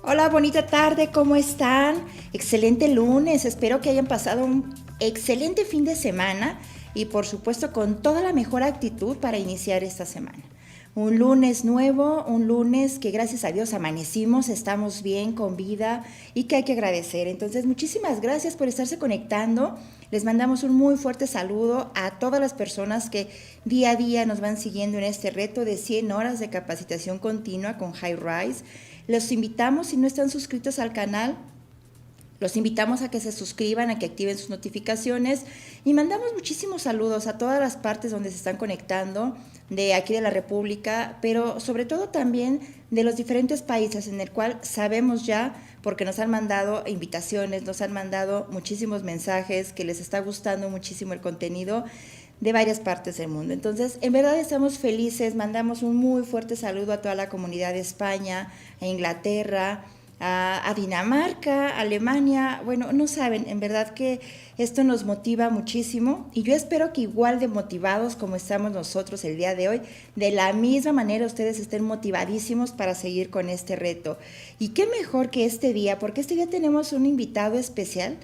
Hola, bonita tarde, ¿cómo están? Excelente lunes, espero que hayan pasado un excelente fin de semana y por supuesto con toda la mejor actitud para iniciar esta semana. Un lunes nuevo, un lunes que gracias a Dios amanecimos, estamos bien, con vida y que hay que agradecer. Entonces, muchísimas gracias por estarse conectando. Les mandamos un muy fuerte saludo a todas las personas que día a día nos van siguiendo en este reto de 100 horas de capacitación continua con High Rise. Los invitamos, si no están suscritos al canal, los invitamos a que se suscriban, a que activen sus notificaciones y mandamos muchísimos saludos a todas las partes donde se están conectando de aquí de la República, pero sobre todo también de los diferentes países en el cual sabemos ya, porque nos han mandado invitaciones, nos han mandado muchísimos mensajes que les está gustando muchísimo el contenido de varias partes del mundo. Entonces, en verdad estamos felices, mandamos un muy fuerte saludo a toda la comunidad de España, a Inglaterra, a Dinamarca, Alemania. Bueno, no saben, en verdad que esto nos motiva muchísimo y yo espero que igual de motivados como estamos nosotros el día de hoy, de la misma manera ustedes estén motivadísimos para seguir con este reto. Y qué mejor que este día, porque este día tenemos un invitado especial.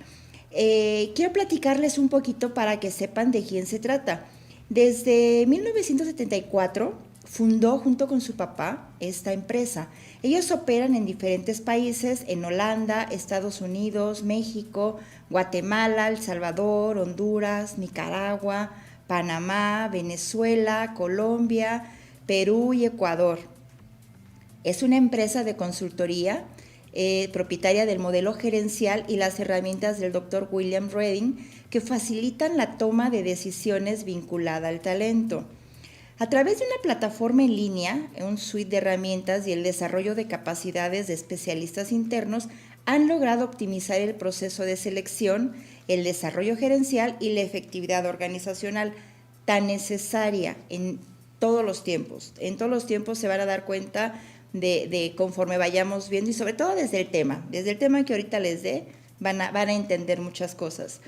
Quiero platicarles un poquito para que sepan de quién se trata. Desde 1974 fundó junto con su papá esta empresa. Ellos operan en diferentes países, en Holanda, Estados Unidos, México, Guatemala, El Salvador, Honduras, Nicaragua, Panamá, Venezuela, Colombia, Perú y Ecuador. Es una empresa de consultoría propietaria del modelo gerencial y las herramientas del Dr. William Redding que facilitan la toma de decisiones vinculada al talento. A través de una plataforma en línea, un suite de herramientas y el desarrollo de capacidades de especialistas internos han logrado optimizar el proceso de selección, el desarrollo gerencial y la efectividad organizacional tan necesaria en todos los tiempos. En todos los tiempos se van a dar cuenta de conforme vayamos viendo y sobre todo desde el tema que ahorita les dé, van a entender muchas cosas.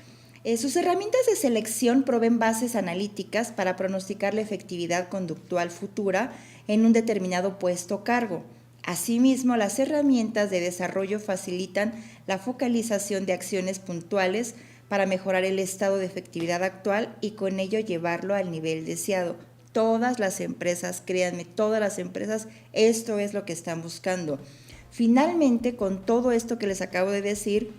Sus herramientas de selección proveen bases analíticas para pronosticar la efectividad conductual futura en un determinado puesto o cargo. Asimismo, las herramientas de desarrollo facilitan la focalización de acciones puntuales para mejorar el estado de efectividad actual y con ello llevarlo al nivel deseado. Todas las empresas, créanme, todas las empresas, esto es lo que están buscando. Finalmente, con todo esto que les acabo de decir,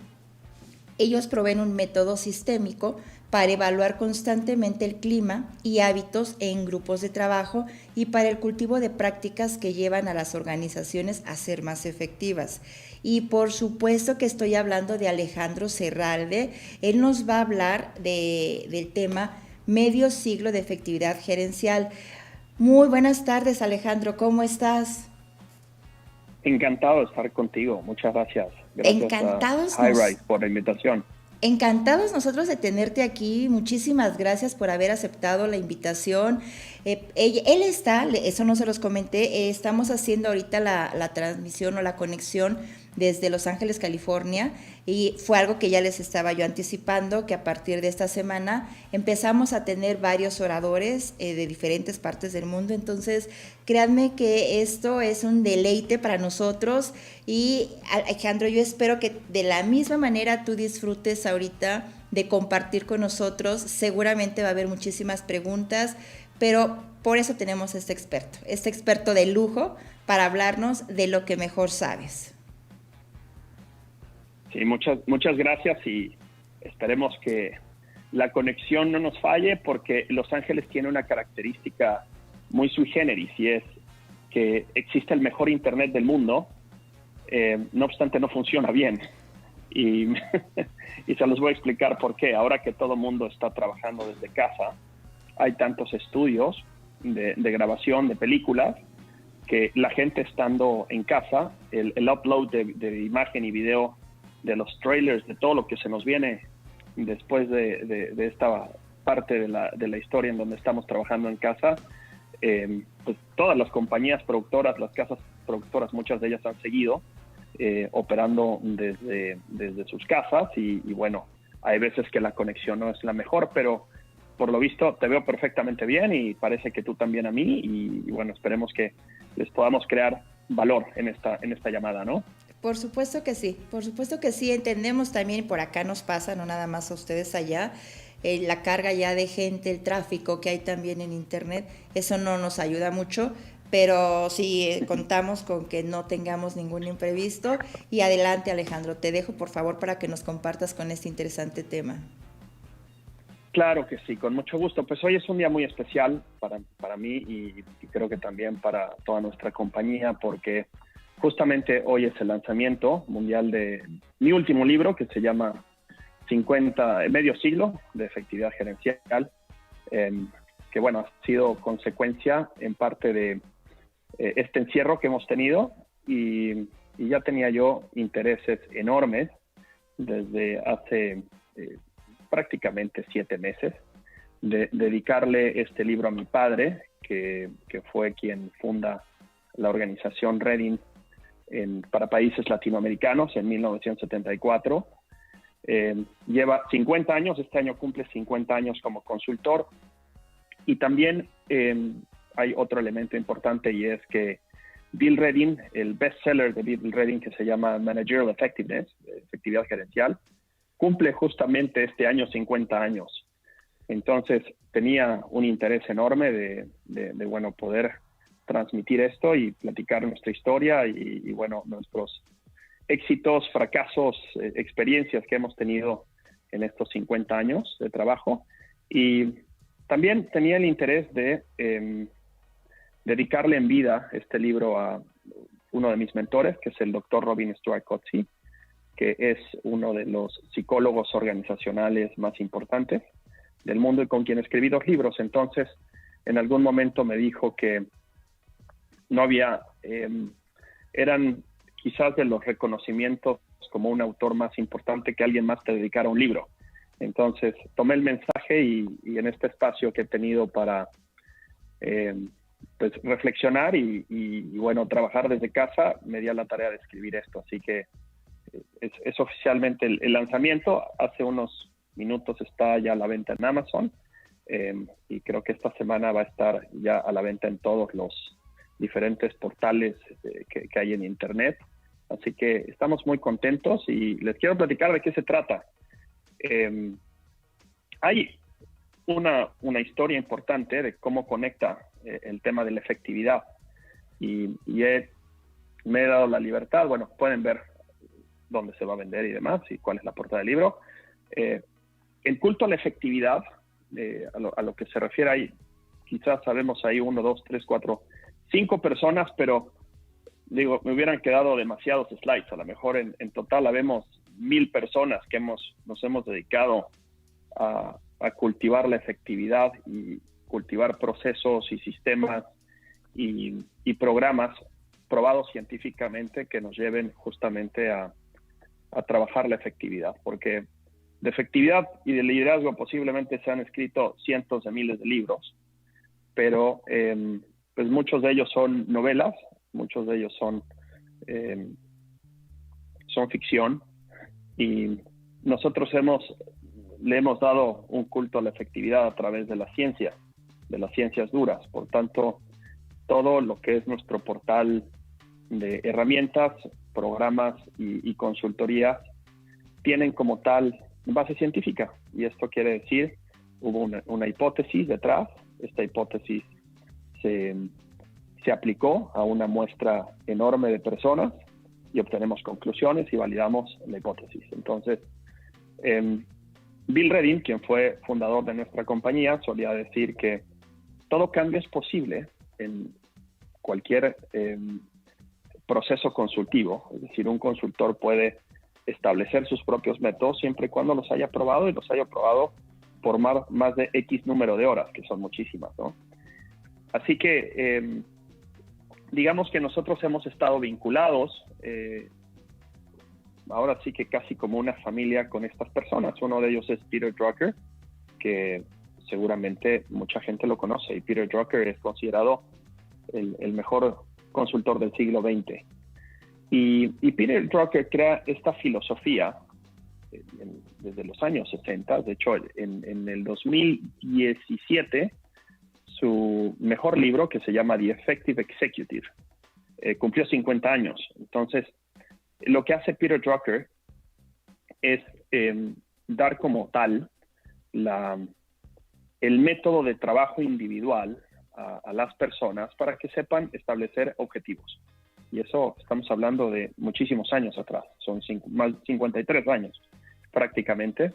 ellos proveen un método sistémico para evaluar constantemente el clima y hábitos en grupos de trabajo y para el cultivo de prácticas que llevan a las organizaciones a ser más efectivas. Y por supuesto que estoy hablando de Alejandro Serralde. Él nos va a hablar del tema medio siglo de efectividad gerencial. Muy buenas tardes, Alejandro, ¿cómo estás? Encantado de estar contigo, muchas gracias. Gracias Encantados a High Rise por la invitación. Encantados nosotros de tenerte aquí, muchísimas gracias por haber aceptado la invitación. Él está, eso no se los comenté, estamos haciendo ahorita la transmisión o la conexión desde Los Ángeles, California, y fue algo que ya les estaba yo anticipando, que a partir de esta semana empezamos a tener varios oradores de diferentes partes del mundo. Entonces créanme que esto es un deleite para nosotros y Alejandro, yo espero que de la misma manera tú disfrutes ahorita de compartir con nosotros. Seguramente va a haber muchísimas preguntas, pero por eso tenemos este experto de lujo para hablarnos de lo que mejor sabes. Sí, muchas gracias y esperemos que la conexión no nos falle porque Los Ángeles tiene una característica muy sui generis y es que existe el mejor internet del mundo, no obstante no funciona bien y, y se los voy a explicar por qué. Ahora que todo el mundo está trabajando desde casa, hay tantos estudios de grabación de películas que la gente estando en casa, el upload de imagen y video de los trailers, de todo lo que se nos viene después de esta parte de la historia en donde estamos trabajando en casa, pues todas las compañías productoras, las casas productoras, muchas de ellas han seguido operando desde sus casas y bueno, hay veces que la conexión no es la mejor, pero por lo visto te veo perfectamente bien y parece que tú también a mí y bueno, esperemos que les podamos crear valor en esta llamada, ¿no? por supuesto que sí, entendemos también, por acá nos pasa, no nada más a ustedes allá, la carga ya de gente, el tráfico que hay también en internet, eso no nos ayuda mucho, pero sí contamos con que no tengamos ningún imprevisto. Y adelante, Alejandro, te dejo por favor para que nos compartas con este interesante Claro que sí, con mucho gusto. Pues hoy es un día muy especial para mí y creo que también para toda nuestra compañía, porque justamente hoy es el lanzamiento mundial de mi último libro, que se llama 50, medio siglo de efectividad gerencial, que bueno, ha sido consecuencia en parte de este encierro que hemos tenido y ya tenía yo intereses enormes desde hace prácticamente 7 meses de dedicarle este libro a mi padre, que fue quien funda la organización Reading para países latinoamericanos en 1974. Lleva 50 años, este año cumple 50 años como consultor. Y también hay otro elemento importante, y es que Bill Reading, el bestseller de Bill Reading, que se llama Managerial Effectiveness, efectividad gerencial, cumple justamente este año 50 años. Entonces tenía un interés enorme de bueno, poder transmitir esto y platicar nuestra historia y bueno, nuestros éxitos, fracasos, experiencias que hemos tenido en estos 50 años de trabajo. Y también tenía el interés de dedicarle en vida este libro a uno de mis mentores, que es el doctor Robin Stuart Coetzee, que es uno de los psicólogos organizacionales más importantes del mundo y con quien escribí 2 libros. Entonces, en algún momento me dijo que no había, eran quizás de los reconocimientos como un autor más importante que alguien más te dedicara un libro. Entonces, tomé el mensaje y en este espacio que he tenido para pues reflexionar y bueno, trabajar desde casa, me di a la tarea de escribir esto. Así que es oficialmente el lanzamiento. Hace unos minutos está ya a la venta en Amazon y creo que esta semana va a estar ya a la venta en todos los diferentes portales que hay en internet. Así que estamos muy contentos y les quiero platicar de qué se trata. Hay una historia importante de cómo conecta el tema de la efectividad y me he dado la libertad, bueno, pueden ver dónde se va a vender y demás, y cuál es la portada del libro. El culto a la efectividad, a lo que se refiere ahí, quizás sabemos ahí 1, 2, 3, 4, 5 personas, pero digo, me hubieran quedado demasiados slides. A lo mejor en total habemos 1000 personas que nos hemos dedicado a cultivar la efectividad y cultivar procesos y sistemas y programas probados científicamente que nos lleven justamente a trabajar la efectividad, porque de efectividad y de liderazgo posiblemente se han escrito cientos de miles de libros, pero pues muchos de ellos son novelas, muchos de ellos son ficción, y nosotros le hemos dado un culto a la efectividad a través de la ciencia, de las ciencias duras. Por tanto, todo lo que es nuestro portal de herramientas, programas y consultorías tienen como tal base científica, y esto quiere decir, hubo una hipótesis detrás. Esta hipótesis se aplicó a una muestra enorme de personas y obtenemos conclusiones y validamos la hipótesis. Entonces, Bill Reading, quien fue fundador de nuestra compañía, solía decir que todo cambio es posible en cualquier proceso consultivo. Es decir, un consultor puede establecer sus propios métodos siempre y cuando los haya probado, y los haya probado por más de X número de horas, que son muchísimas, ¿no? Así que digamos que nosotros hemos estado vinculados ahora sí que casi como una familia con estas personas. Uno de ellos es Peter Drucker, que seguramente mucha gente lo conoce, y Peter Drucker es considerado el mejor consultor del siglo XX. Y Peter Drucker crea esta filosofía desde los años 60. De hecho, en el 2017, su mejor libro, que se llama The Effective Executive, cumplió 50 años. Entonces, lo que hace Peter Drucker es dar como tal el método de trabajo individual a las personas para que sepan establecer objetivos. Y eso estamos hablando de muchísimos años atrás, son más de 53 años prácticamente,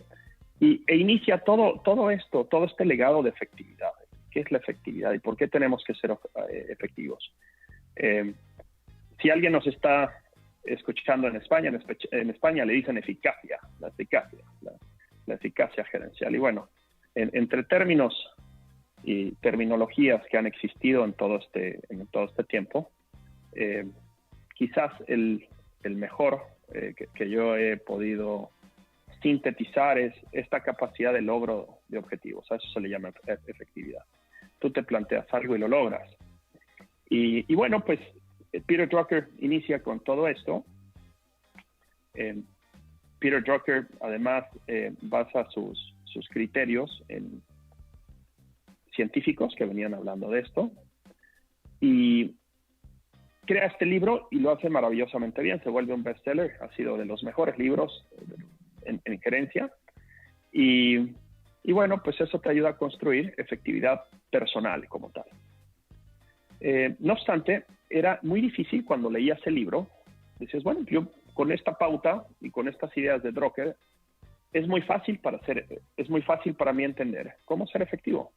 e inicia todo este legado de efectividad. ¿Qué es la efectividad y por qué tenemos que ser efectivos? Si alguien nos está escuchando en España le dicen eficacia, la eficacia gerencial. Y bueno, entre términos y terminologías que han existido en todo este tiempo, quizás el mejor que yo he podido sintetizar es esta capacidad de logro de objetivos. A eso se le llama efectividad. Tú te planteas algo y lo logras. Y bueno, pues Peter Drucker inicia con todo esto. Peter Drucker además basa sus criterios en científicos que venían hablando de esto y crea este libro y lo hace maravillosamente bien. Se vuelve un bestseller, ha sido de los mejores libros en gerencia y bueno, pues eso te ayuda a construir efectividad personal como tal. No obstante, era muy difícil cuando leías el libro. Dices, bueno, yo con esta pauta y con estas ideas de Drucker es muy fácil para mí entender cómo ser efectivo.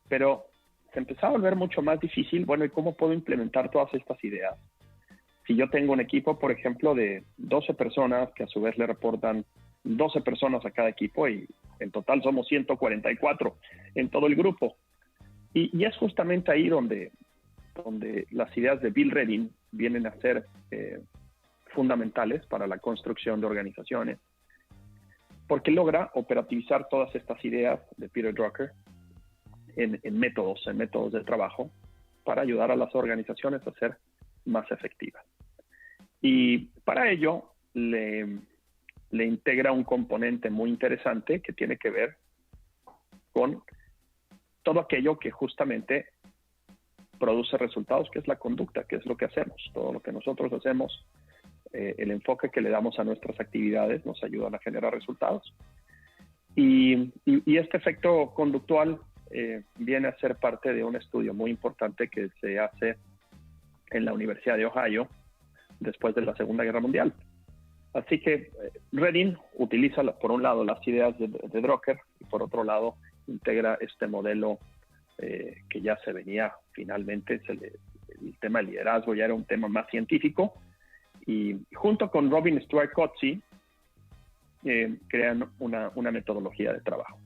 Pero se empezaba a volver mucho más difícil, bueno, ¿y cómo puedo implementar todas estas ideas? Si yo tengo un equipo, por ejemplo, de 12 personas que a su vez le reportan 12 personas a cada equipo y en total somos 144 en todo el grupo. Y es justamente ahí donde las ideas de Bill Redding vienen a ser fundamentales para la construcción de organizaciones, porque logra operativizar todas estas ideas de Peter Drucker en métodos de trabajo para ayudar a las organizaciones a ser más efectivas. Y para ello le integra un componente muy interesante que tiene que ver con todo aquello que justamente produce resultados, que es la conducta, que es lo que hacemos. Todo lo que nosotros hacemos, el enfoque que le damos a nuestras actividades nos ayudan a generar resultados. Y este efecto conductual viene a ser parte de un estudio muy importante que se hace en la Universidad de Ohio después de la Segunda Guerra Mundial. Así que Redding utiliza, por un lado, las ideas de Drucker y por otro lado, integra este modelo que ya se venía finalmente, el tema del liderazgo ya era un tema más científico, y junto con Robin Stuart Coetzee crean una metodología de trabajo.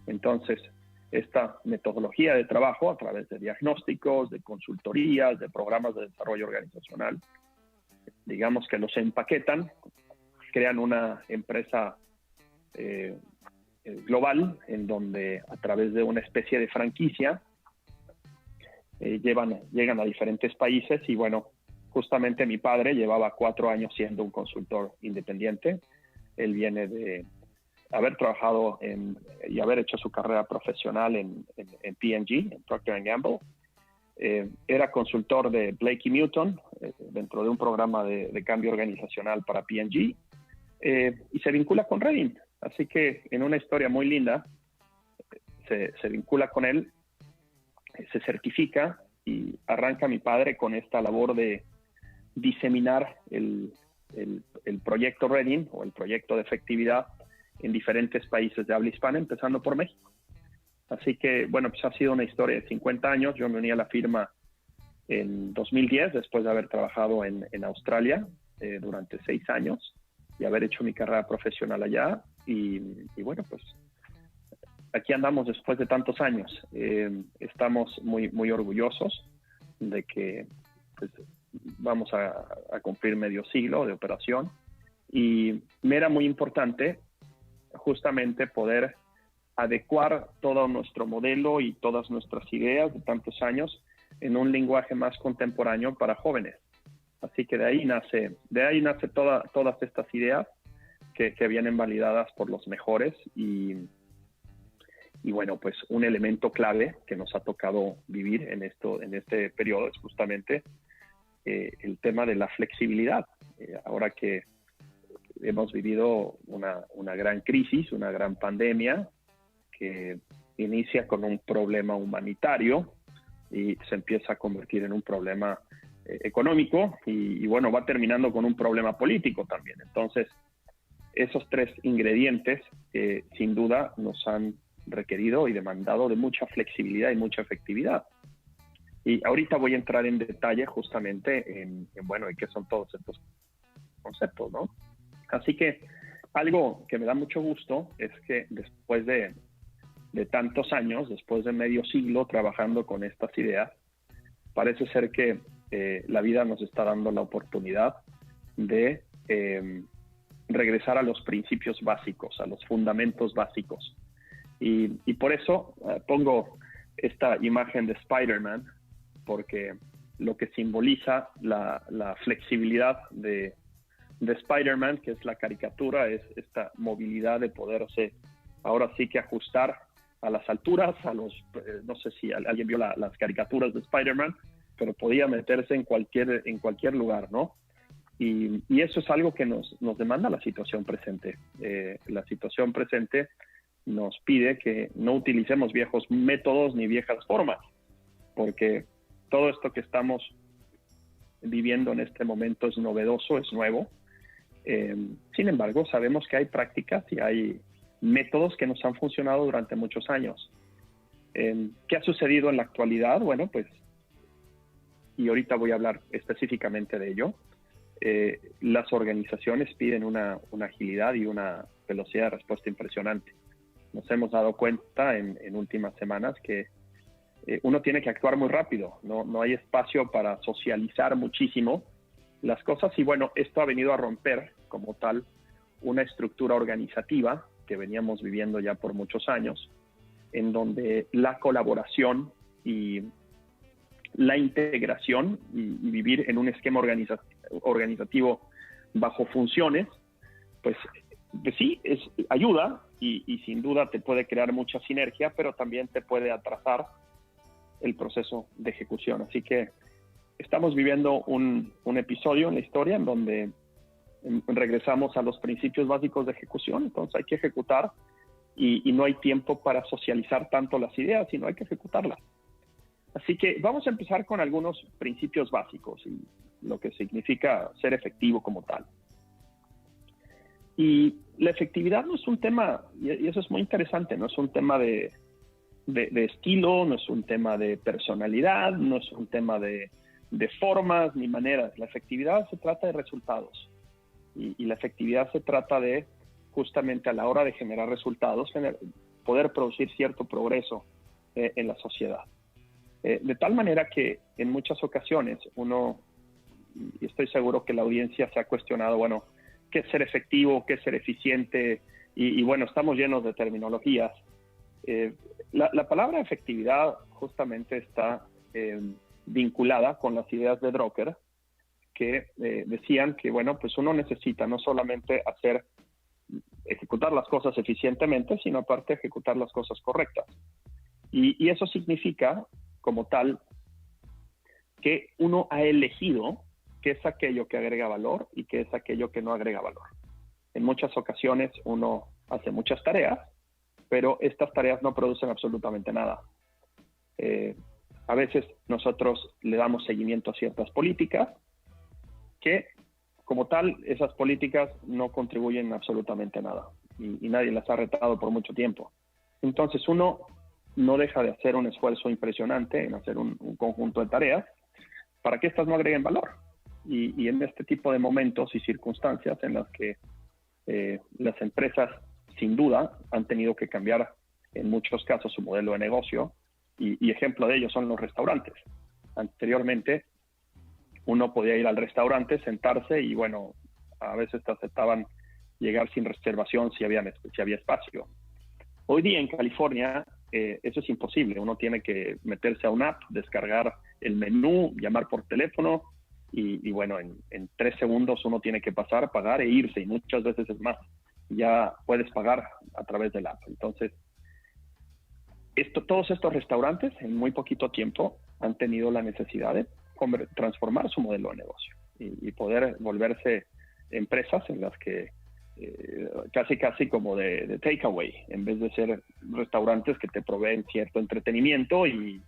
Entonces, esta metodología de trabajo a través de diagnósticos, de consultorías, de programas de desarrollo organizacional, digamos que los empaquetan, crean una empresa global en donde a través de una especie de franquicia llegan a diferentes países. Y bueno, justamente mi padre llevaba 4 años siendo un consultor independiente. Él viene de haber trabajado y haber hecho su carrera profesional en P&G, en Procter & Gamble. Era consultor de Blakey Newton dentro de un programa de cambio organizacional para P&G y se vincula con Redding. Así que en una historia muy linda se vincula con él, se certifica y arranca mi padre con esta labor de diseminar el proyecto Redding o el proyecto de efectividad en diferentes países de habla hispana, empezando por México. Así que, bueno, pues ha sido una historia de 50 años. Yo me uní a la firma en 2010, después de haber trabajado en Australia durante 6 años y haber hecho mi carrera profesional allá. Y bueno, pues aquí andamos después de tantos años. Estamos muy, muy orgullosos de que pues, vamos a cumplir medio siglo de operación. Y me era muy importante justamente poder adecuar todo nuestro modelo y todas nuestras ideas de tantos años en un lenguaje más contemporáneo para jóvenes. Así que de ahí nace todas estas ideas que vienen validadas por los mejores y bueno, pues un elemento clave que nos ha tocado vivir en este periodo es justamente el tema de la flexibilidad. ahora que hemos vivido una gran crisis, una gran pandemia que inicia con un problema humanitario y se empieza a convertir en un problema económico y bueno, va terminando con un problema político también. Entonces, esos tres ingredientes sin duda nos han requerido y demandado de mucha flexibilidad y mucha efectividad. Y ahorita voy a entrar en detalle justamente en qué son todos estos conceptos, ¿no? Así que algo que me da mucho gusto es que después de tantos años, después de medio siglo trabajando con estas ideas, parece ser que la vida nos está dando la oportunidad de regresar a los principios básicos, a los fundamentos básicos. Y por eso pongo esta imagen de Spider-Man, porque lo que simboliza la flexibilidad de Spider-Man, que es la caricatura, es esta movilidad de poderse ahora sí que ajustar a las alturas, no sé si alguien vio las caricaturas de Spider-Man, pero podía meterse en cualquier lugar, ¿no? Y eso es algo que nos demanda la situación presente. La situación presente nos pide que no utilicemos viejos métodos ni viejas formas, porque todo esto que estamos viviendo en este momento es novedoso, es nuevo. Sin embargo, sabemos que hay prácticas y hay métodos que nos han funcionado durante muchos años. ¿Qué ha sucedido en la actualidad? Bueno, pues, y ahorita voy a hablar específicamente de ello. Las organizaciones piden una agilidad y una velocidad de respuesta impresionante. Nos hemos dado cuenta en últimas semanas que uno tiene que actuar muy rápido, no hay espacio para socializar muchísimo las cosas y bueno, esto ha venido a romper como tal una estructura organizativa que veníamos viviendo ya por muchos años, en donde la colaboración y la integración y vivir en un esquema organizativo bajo funciones, pues sí, ayuda y sin duda te puede crear mucha sinergia, pero también te puede atrasar el proceso de ejecución. Así que estamos viviendo un episodio en la historia en donde regresamos a los principios básicos de ejecución, entonces hay que ejecutar y no hay tiempo para socializar tanto las ideas, sino hay que ejecutarlas. Así que vamos a empezar con algunos principios básicos y lo que significa ser efectivo como tal. Y la efectividad no es un tema, y eso es muy interesante, no es un tema de estilo, no es un tema de personalidad, no es un tema de formas ni maneras. La efectividad se trata de resultados y la efectividad se trata de justamente a la hora de generar resultados, poder producir cierto progreso en la sociedad. De tal manera que en muchas ocasiones y estoy seguro que la audiencia se ha cuestionado, bueno, ¿qué es ser efectivo? ¿Qué es ser eficiente? Y bueno, estamos llenos de terminologías. La palabra efectividad justamente está vinculada con las ideas de Drucker, que decían que, bueno, pues uno necesita no solamente ejecutar las cosas eficientemente, sino aparte ejecutar las cosas correctas. Y eso significa, como tal, que uno ha elegido qué es aquello que agrega valor y qué es aquello que no agrega valor. En muchas ocasiones uno hace muchas tareas, pero estas tareas no producen absolutamente nada. A veces nosotros le damos seguimiento a ciertas políticas que, como tal, esas políticas no contribuyen absolutamente nada y nadie las ha retado por mucho tiempo. Entonces uno no deja de hacer un esfuerzo impresionante en hacer un conjunto de tareas para que éstas no agreguen valor. Y en este tipo de momentos y circunstancias en las que las empresas sin duda han tenido que cambiar en muchos casos su modelo de negocio y ejemplo de ello son los restaurantes. Anteriormente uno podía ir al restaurante, sentarse y bueno, a veces te aceptaban llegar sin reservación si había espacio. Hoy día en California eso es imposible. Uno tiene que meterse a una app, descargar el menú, llamar por teléfono y bueno, en 3 segundos uno tiene que pasar, pagar e irse y muchas veces es más. Ya puedes pagar a través de la app. Entonces, todos estos restaurantes en muy poquito tiempo han tenido la necesidad de transformar su modelo de negocio y poder volverse empresas en las que casi como de takeaway, en vez de ser restaurantes que te proveen cierto entretenimiento y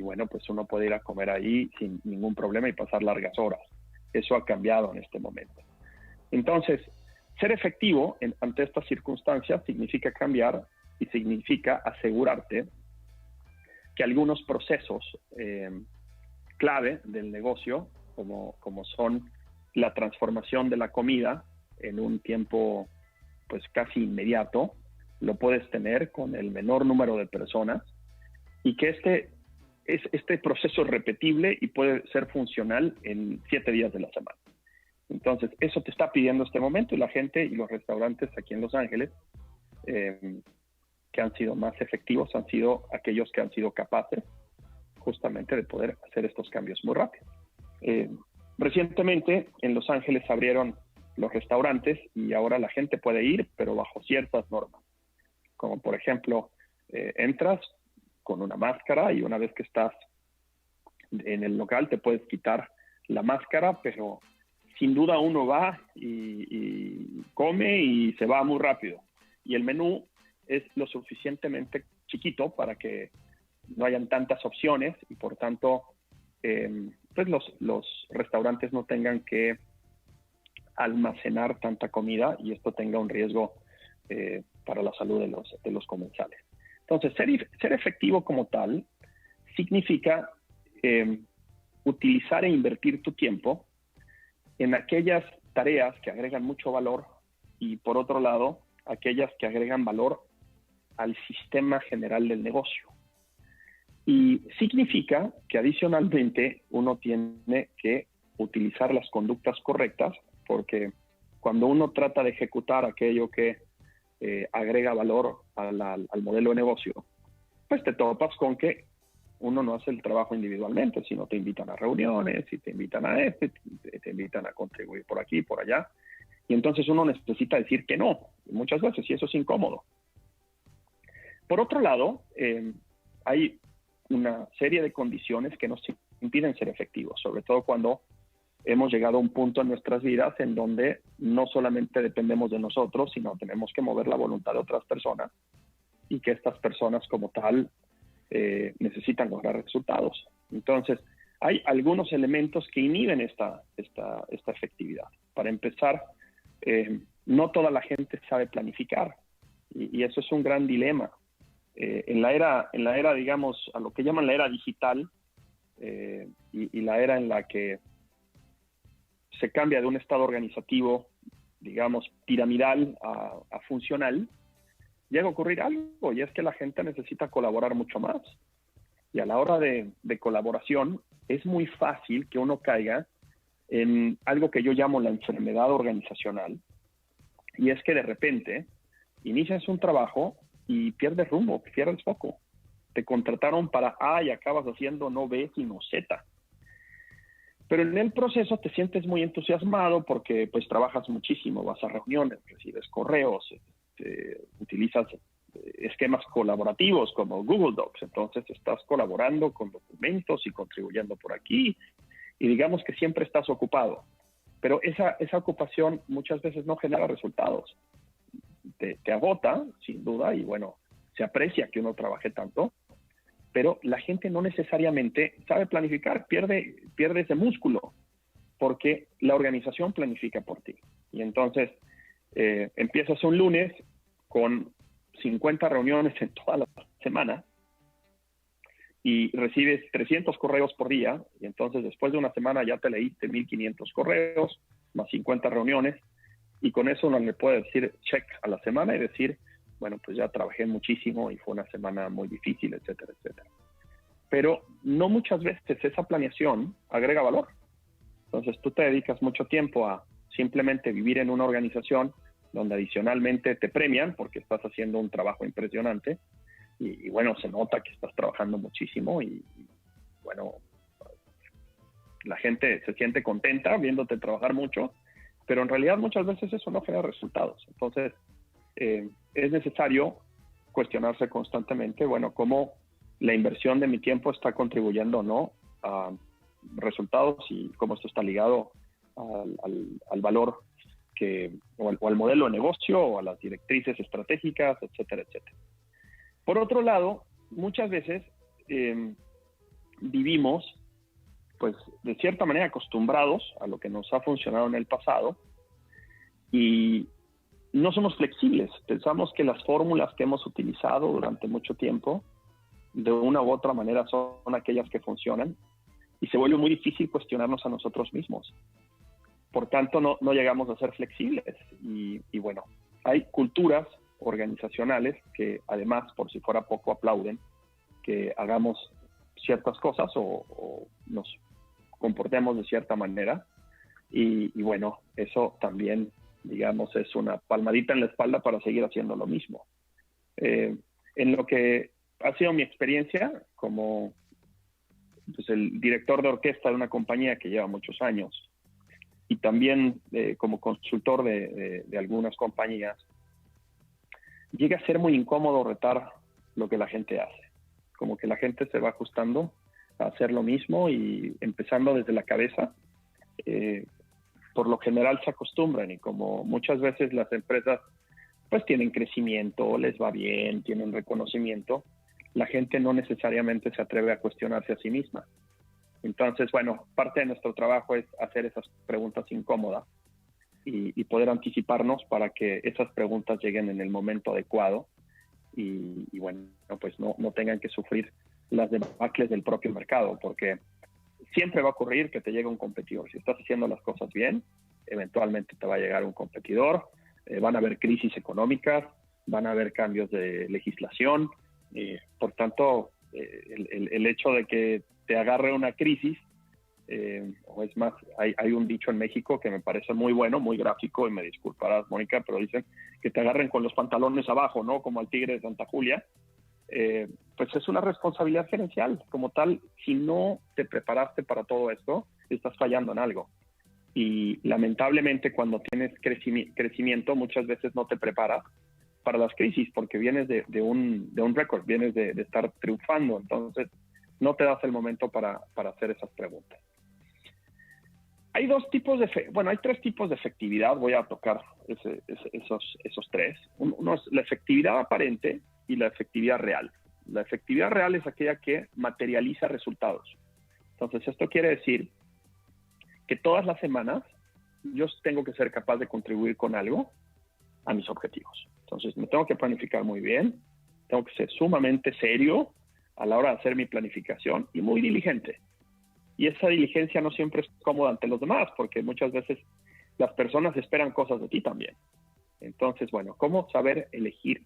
bueno, pues uno puede ir a comer ahí sin ningún problema y pasar largas horas. Eso ha cambiado en este momento. Entonces, ser efectivo ante estas circunstancias significa cambiar y significa asegurarte que algunos procesos clave del negocio, como son la transformación de la comida en un tiempo pues casi inmediato, lo puedes tener con el menor número de personas y que este proceso es repetible y puede ser funcional en 7 días de la semana. Entonces, eso te está pidiendo este momento y la gente y los restaurantes aquí en Los Ángeles que han sido más efectivos han sido aquellos que han sido capaces justamente de poder hacer estos cambios muy rápido. Recientemente en Los Ángeles abrieron los restaurantes y ahora la gente puede ir, pero bajo ciertas normas. Como por ejemplo, entras con una máscara y una vez que estás en el local te puedes quitar la máscara, pero sin duda uno va y come y se va muy rápido. Y el menú es lo suficientemente chiquito para que no hayan tantas opciones y por tanto pues los restaurantes no tengan que almacenar tanta comida y esto tenga un riesgo para la salud de los comensales. Entonces, ser efectivo como tal significa utilizar e invertir tu tiempo en aquellas tareas que agregan mucho valor y, por otro lado, aquellas que agregan valor al sistema general del negocio. Y significa que adicionalmente uno tiene que utilizar las conductas correctas, porque cuando uno trata de ejecutar aquello que agrega valor al modelo de negocio, pues te topas con que uno no hace el trabajo individualmente, sino te invitan a reuniones y te invitan a te invitan a contribuir por aquí y por allá. Y entonces uno necesita decir que no, muchas veces, y eso es incómodo. Por otro lado, hay una serie de condiciones que nos impiden ser efectivos, sobre todo cuando hemos llegado a un punto en nuestras vidas en donde no solamente dependemos de nosotros, sino tenemos que mover la voluntad de otras personas y que estas personas como tal necesitan lograr resultados. Entonces, hay algunos elementos que inhiben esta efectividad. Para empezar, no toda la gente sabe planificar y eso es un gran dilema. En la era, digamos, a lo que llaman la era digital y la era en la que se cambia de un estado organizativo, digamos, piramidal a funcional, llega a ocurrir algo, y es que la gente necesita colaborar mucho más. Y a la hora de colaboración, es muy fácil que uno caiga en algo que yo llamo la enfermedad organizacional, y es que de repente inicias un trabajo y pierdes rumbo, pierdes foco. Te contrataron para A y acabas haciendo no B, sino Z. Pero en el proceso te sientes muy entusiasmado porque pues trabajas muchísimo, vas a reuniones, recibes correos, utilizas esquemas colaborativos como Google Docs, entonces estás colaborando con documentos y contribuyendo por aquí y digamos que siempre estás ocupado, pero esa ocupación muchas veces no genera resultados, te agota sin duda y bueno, se aprecia que uno trabaje tanto, pero la gente no necesariamente sabe planificar, pierde ese músculo porque la organización planifica por ti y entonces empiezas un lunes con 50 reuniones en toda la semana y recibes 300 correos por día y entonces después de una semana ya te leíste 1,500 correos más 50 reuniones y con eso uno le puede decir check a la semana y decir, bueno, pues ya trabajé muchísimo y fue una semana muy difícil, etcétera, etcétera. Pero no muchas veces esa planeación agrega valor. Entonces tú te dedicas mucho tiempo a simplemente vivir en una organización donde adicionalmente te premian porque estás haciendo un trabajo impresionante y bueno, se nota que estás trabajando muchísimo y bueno, la gente se siente contenta viéndote trabajar mucho, pero en realidad muchas veces eso no genera resultados. Entonces, es necesario cuestionarse constantemente, bueno, cómo la inversión de mi tiempo está contribuyendo o no a resultados y cómo esto está ligado al valor o al modelo de negocio o a las directrices estratégicas, etcétera, etcétera. Por otro lado, muchas veces vivimos, pues, de cierta manera acostumbrados a lo que nos ha funcionado en el pasado y no somos flexibles. Pensamos que las fórmulas que hemos utilizado durante mucho tiempo, de una u otra manera, son aquellas que funcionan y se vuelve muy difícil cuestionarnos a nosotros mismos. Por tanto, no llegamos a ser flexibles. Y bueno, hay culturas organizacionales que además, por si fuera poco, aplauden que hagamos ciertas cosas o nos comportemos de cierta manera. Y bueno, eso también, digamos, es una palmadita en la espalda para seguir haciendo lo mismo. En lo que ha sido mi experiencia como pues, el director de orquesta de una compañía que lleva muchos años y también como consultor de algunas compañías, llega a ser muy incómodo retar lo que la gente hace. Como que la gente se va ajustando a hacer lo mismo y empezando desde la cabeza, por lo general se acostumbran y como muchas veces las empresas pues tienen crecimiento, les va bien, tienen reconocimiento, la gente no necesariamente se atreve a cuestionarse a sí misma. Entonces, bueno, parte de nuestro trabajo es hacer esas preguntas incómodas y poder anticiparnos para que esas preguntas lleguen en el momento adecuado y bueno, pues no tengan que sufrir las debacles del propio mercado, porque siempre va a ocurrir que te llegue un competidor. Si estás haciendo las cosas bien, eventualmente te va a llegar un competidor, van a haber crisis económicas, van a haber cambios de legislación, por tanto, el hecho de que te agarre una crisis, o es más, hay un dicho en México que me parece muy bueno, muy gráfico, y me disculparás, Mónica, pero dicen que te agarren con los pantalones abajo, ¿no? Como al tigre de Santa Julia. Pues es una responsabilidad gerencial. Como tal, si no te preparaste para todo esto, estás fallando en algo. Y lamentablemente cuando tienes crecimiento, muchas veces no te preparas para las crisis, porque vienes de un récord, vienes de estar triunfando, entonces no te das el momento para hacer esas preguntas. Hay hay 3 tipos de efectividad, voy a tocar esos 3. Uno es la efectividad aparente y la efectividad real. La efectividad real es aquella que materializa resultados. Entonces, esto quiere decir que todas las semanas yo tengo que ser capaz de contribuir con algo a mis objetivos. Entonces, me tengo que planificar muy bien, tengo que ser sumamente serio a la hora de hacer mi planificación y muy diligente. Y esa diligencia no siempre es cómoda ante los demás, porque muchas veces las personas esperan cosas de ti también. Entonces, bueno, ¿cómo saber elegir?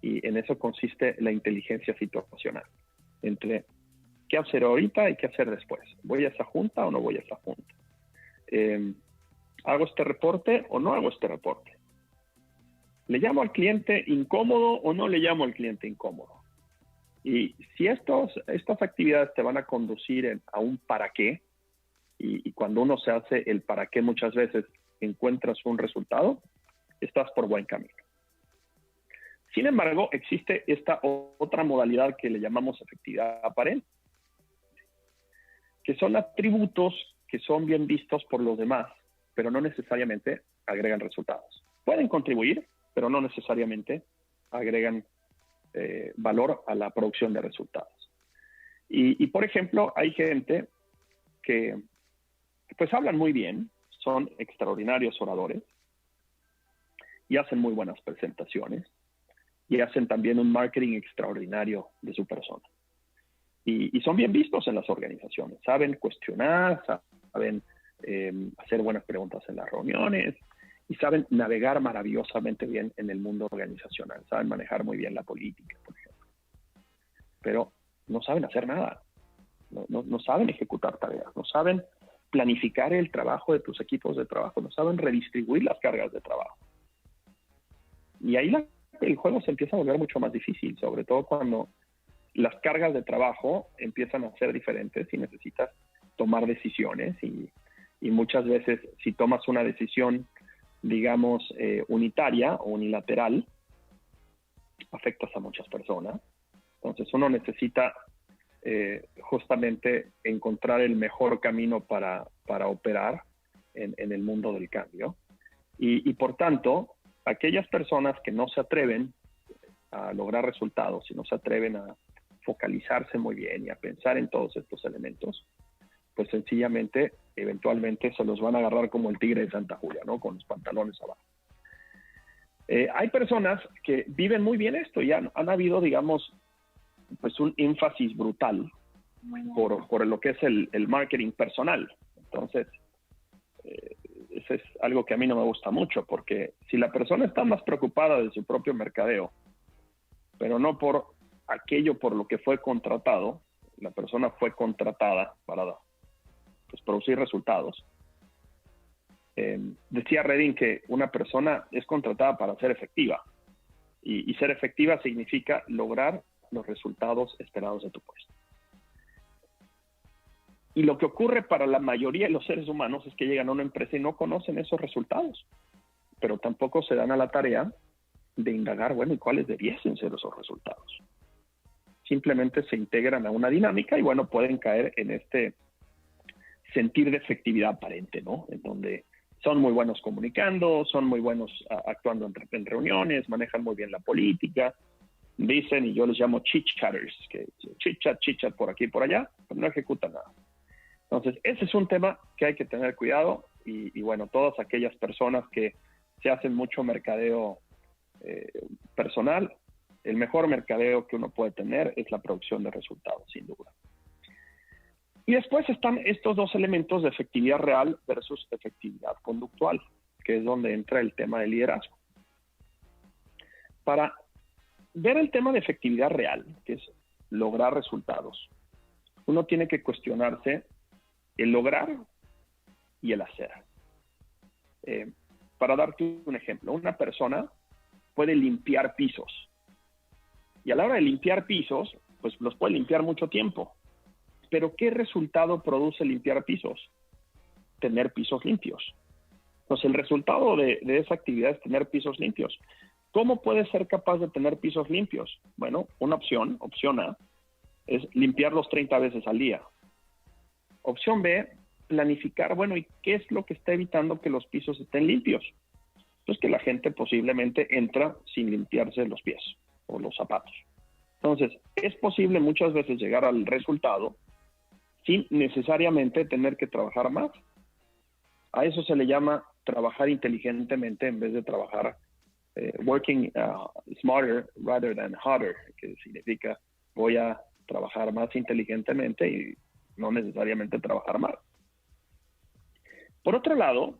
Y en eso consiste la inteligencia situacional, entre qué hacer ahorita y qué hacer después. ¿Voy a esa junta o no voy a esa junta? ¿Hago este reporte o no hago este reporte? ¿Le llamo al cliente incómodo o no le llamo al cliente incómodo? Y si estas actividades te van a conducir a un para qué, y cuando uno se hace el para qué muchas veces encuentras un resultado, estás por buen camino. Sin embargo, existe esta otra modalidad que le llamamos efectividad aparente, que son atributos que son bien vistos por los demás, pero no necesariamente agregan resultados. Pueden contribuir, pero no necesariamente agregan valor a la producción de resultados. Y por ejemplo, hay gente que pues hablan muy bien, son extraordinarios oradores y hacen muy buenas presentaciones y hacen también un marketing extraordinario de su persona. Y son bien vistos en las organizaciones, saben cuestionar, saben hacer buenas preguntas en las reuniones y saben navegar maravillosamente bien en el mundo organizacional, saben manejar muy bien la política, por ejemplo. Pero no saben hacer nada, no saben ejecutar tareas, no saben planificar el trabajo de tus equipos de trabajo, no saben redistribuir las cargas de trabajo. Y ahí el juego se empieza a volver mucho más difícil, sobre todo cuando las cargas de trabajo empiezan a ser diferentes y necesitas tomar decisiones y muchas veces si tomas una decisión, digamos, unitaria o unilateral, afectas a muchas personas. Entonces uno necesita justamente encontrar el mejor camino para operar en el mundo del cambio. Y por tanto, aquellas personas que no se atreven a lograr resultados y no se atreven a focalizarse muy bien y a pensar en todos estos elementos, pues sencillamente, eventualmente se los van a agarrar como el tigre de Santa Julia, ¿no? Con los pantalones abajo. Hay personas que viven muy bien esto y han habido, digamos, pues un énfasis brutal por lo que es el marketing personal. Entonces, eso es algo que a mí no me gusta mucho, porque si la persona está más preocupada de su propio mercadeo, pero no por aquello por lo que fue contratado, la persona fue contratada para pues, producir resultados. Decía Redding que una persona es contratada para ser efectiva, y ser efectiva significa lograr los resultados esperados de tu puesto. Y lo que ocurre para la mayoría de los seres humanos es que llegan a una empresa y no conocen esos resultados, pero tampoco se dan a la tarea de indagar, bueno, ¿y cuáles debiesen ser esos resultados? Simplemente se integran a una dinámica y, bueno, pueden caer en este sentir de efectividad aparente, ¿no? En donde son muy buenos comunicando, son muy buenos actuando en reuniones, manejan muy bien la política, dicen, y yo les llamo chit-chatters, que chit-chat por aquí y por allá, pero no ejecutan nada. Entonces, ese es un tema que hay que tener cuidado y bueno, todas aquellas personas que se hacen mucho mercadeo personal, el mejor mercadeo que uno puede tener es la producción de resultados, sin duda. Y después están estos dos elementos de efectividad real versus efectividad conductual, que es donde entra el tema del liderazgo. Para ver el tema de efectividad real, que es lograr resultados, uno tiene que cuestionarse el lograr y el hacer. Para darte un ejemplo, una persona puede limpiar pisos. Y a la hora de limpiar pisos, pues los puede limpiar mucho tiempo. Pero ¿qué resultado produce limpiar pisos? Tener pisos limpios. Entonces, el resultado de esa actividad es tener pisos limpios. ¿Cómo puedes ser capaz de tener pisos limpios? Bueno, una opción A, es limpiarlos 30 veces al día. Opción B, planificar, bueno, ¿y qué es lo que está evitando que los pisos estén limpios? Pues que la gente posiblemente entra sin limpiarse los pies o los zapatos. Entonces, es posible muchas veces llegar al resultado sin necesariamente tener que trabajar más. A eso se le llama trabajar inteligentemente en vez de trabajar working smarter rather than harder, que significa voy a trabajar más inteligentemente y no necesariamente trabajar más. Por otro lado,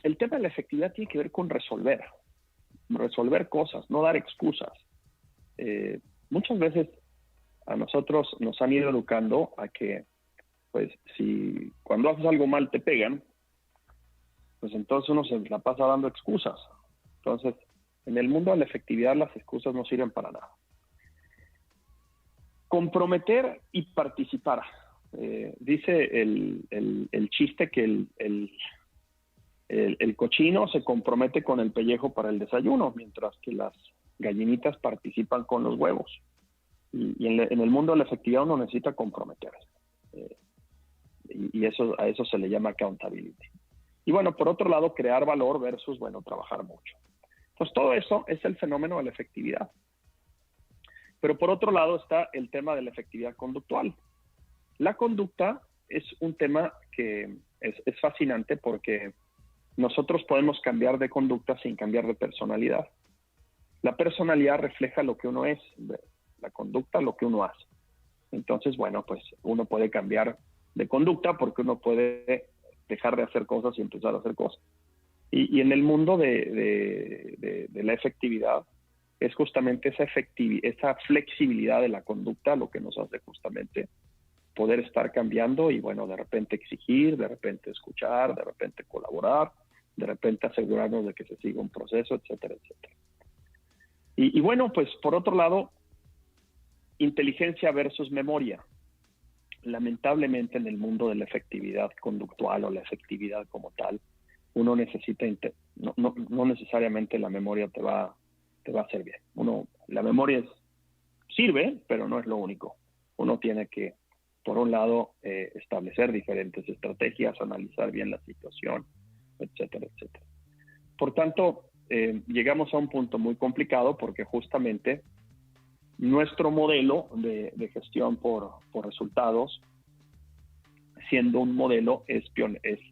el tema de la efectividad tiene que ver con resolver cosas, no dar excusas. Muchas veces a nosotros nos han ido educando a que, pues, si cuando haces algo mal te pegan, pues entonces uno se la pasa dando excusas. Entonces, en el mundo de la efectividad las excusas no sirven para nada. Comprometer y participar. Dice el chiste que el cochino se compromete con el pellejo para el desayuno, mientras que las gallinitas participan con los huevos. Y en el mundo de la efectividad uno necesita comprometerse. Y a eso se le llama accountability. Y bueno, por otro lado, crear valor versus, bueno, trabajar mucho. Pues todo eso es el fenómeno de la efectividad. Pero por otro lado está el tema de la efectividad conductual. La conducta es un tema que es fascinante porque nosotros podemos cambiar de conducta sin cambiar de personalidad. La personalidad refleja lo que uno es, la conducta lo que uno hace. Entonces, bueno, pues uno puede cambiar de conducta porque uno puede dejar de hacer cosas y empezar a hacer cosas. Y en el mundo de la efectividad es justamente esa flexibilidad de la conducta lo que nos hace justamente poder estar cambiando y, bueno, de repente exigir, de repente escuchar, de repente colaborar, de repente asegurarnos de que se siga un proceso, etcétera, etcétera. Y bueno, pues por otro lado, inteligencia versus memoria. Lamentablemente en el mundo de la efectividad conductual o la efectividad como tal, uno necesita, no necesariamente la memoria te va a hacer bien. La memoria sirve, pero no es lo único. Uno tiene que por un lado, establecer diferentes estrategias, analizar bien la situación, etcétera, etcétera. Por tanto, llegamos a un punto muy complicado porque justamente nuestro modelo de gestión por resultados, siendo un modelo,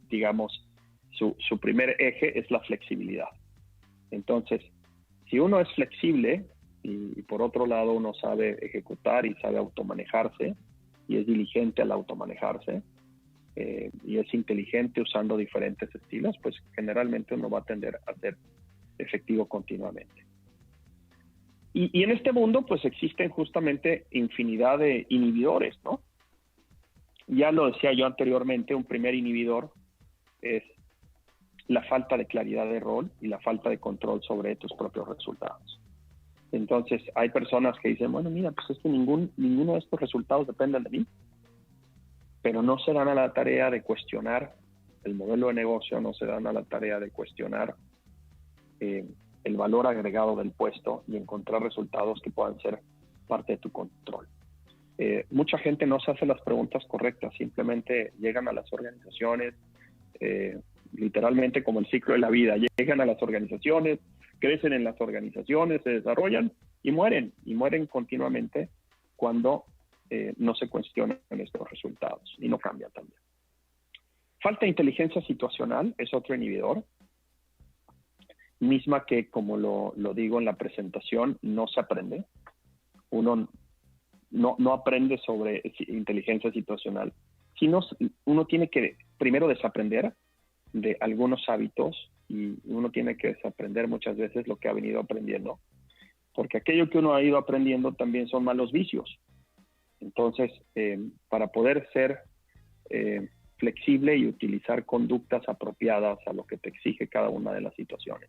digamos, su primer eje es la flexibilidad. Entonces, si uno es flexible y por otro lado uno sabe ejecutar y sabe automanejarse y es diligente al automanejarse y es inteligente usando diferentes estilos, pues generalmente uno va a tender a ser efectivo continuamente. Y en este mundo pues existen justamente infinidad de inhibidores, ¿no? Ya lo decía yo anteriormente, un primer inhibidor es la falta de claridad de rol y la falta de control sobre tus propios resultados. Entonces, hay personas que dicen, bueno, mira, pues es que ninguno de estos resultados depende de mí, pero no se dan a la tarea de cuestionar el modelo de negocio, no se dan a la tarea de cuestionar el valor agregado del puesto y encontrar resultados que puedan ser parte de tu control. Mucha gente no se hace las preguntas correctas, simplemente llegan a las organizaciones, literalmente como el ciclo de la vida, llegan a las organizaciones, crecen en las organizaciones, se desarrollan y mueren continuamente cuando no se cuestionan estos resultados y no cambian también. Falta de inteligencia situacional es otro inhibidor, misma que, como lo digo en la presentación, no se aprende. Uno no aprende sobre inteligencia situacional, sino uno tiene que primero desaprender de algunos hábitos y uno tiene que desaprender muchas veces lo que ha venido aprendiendo, porque aquello que uno ha ido aprendiendo también son malos vicios. Entonces, para poder ser flexible y utilizar conductas apropiadas a lo que te exige cada una de las situaciones,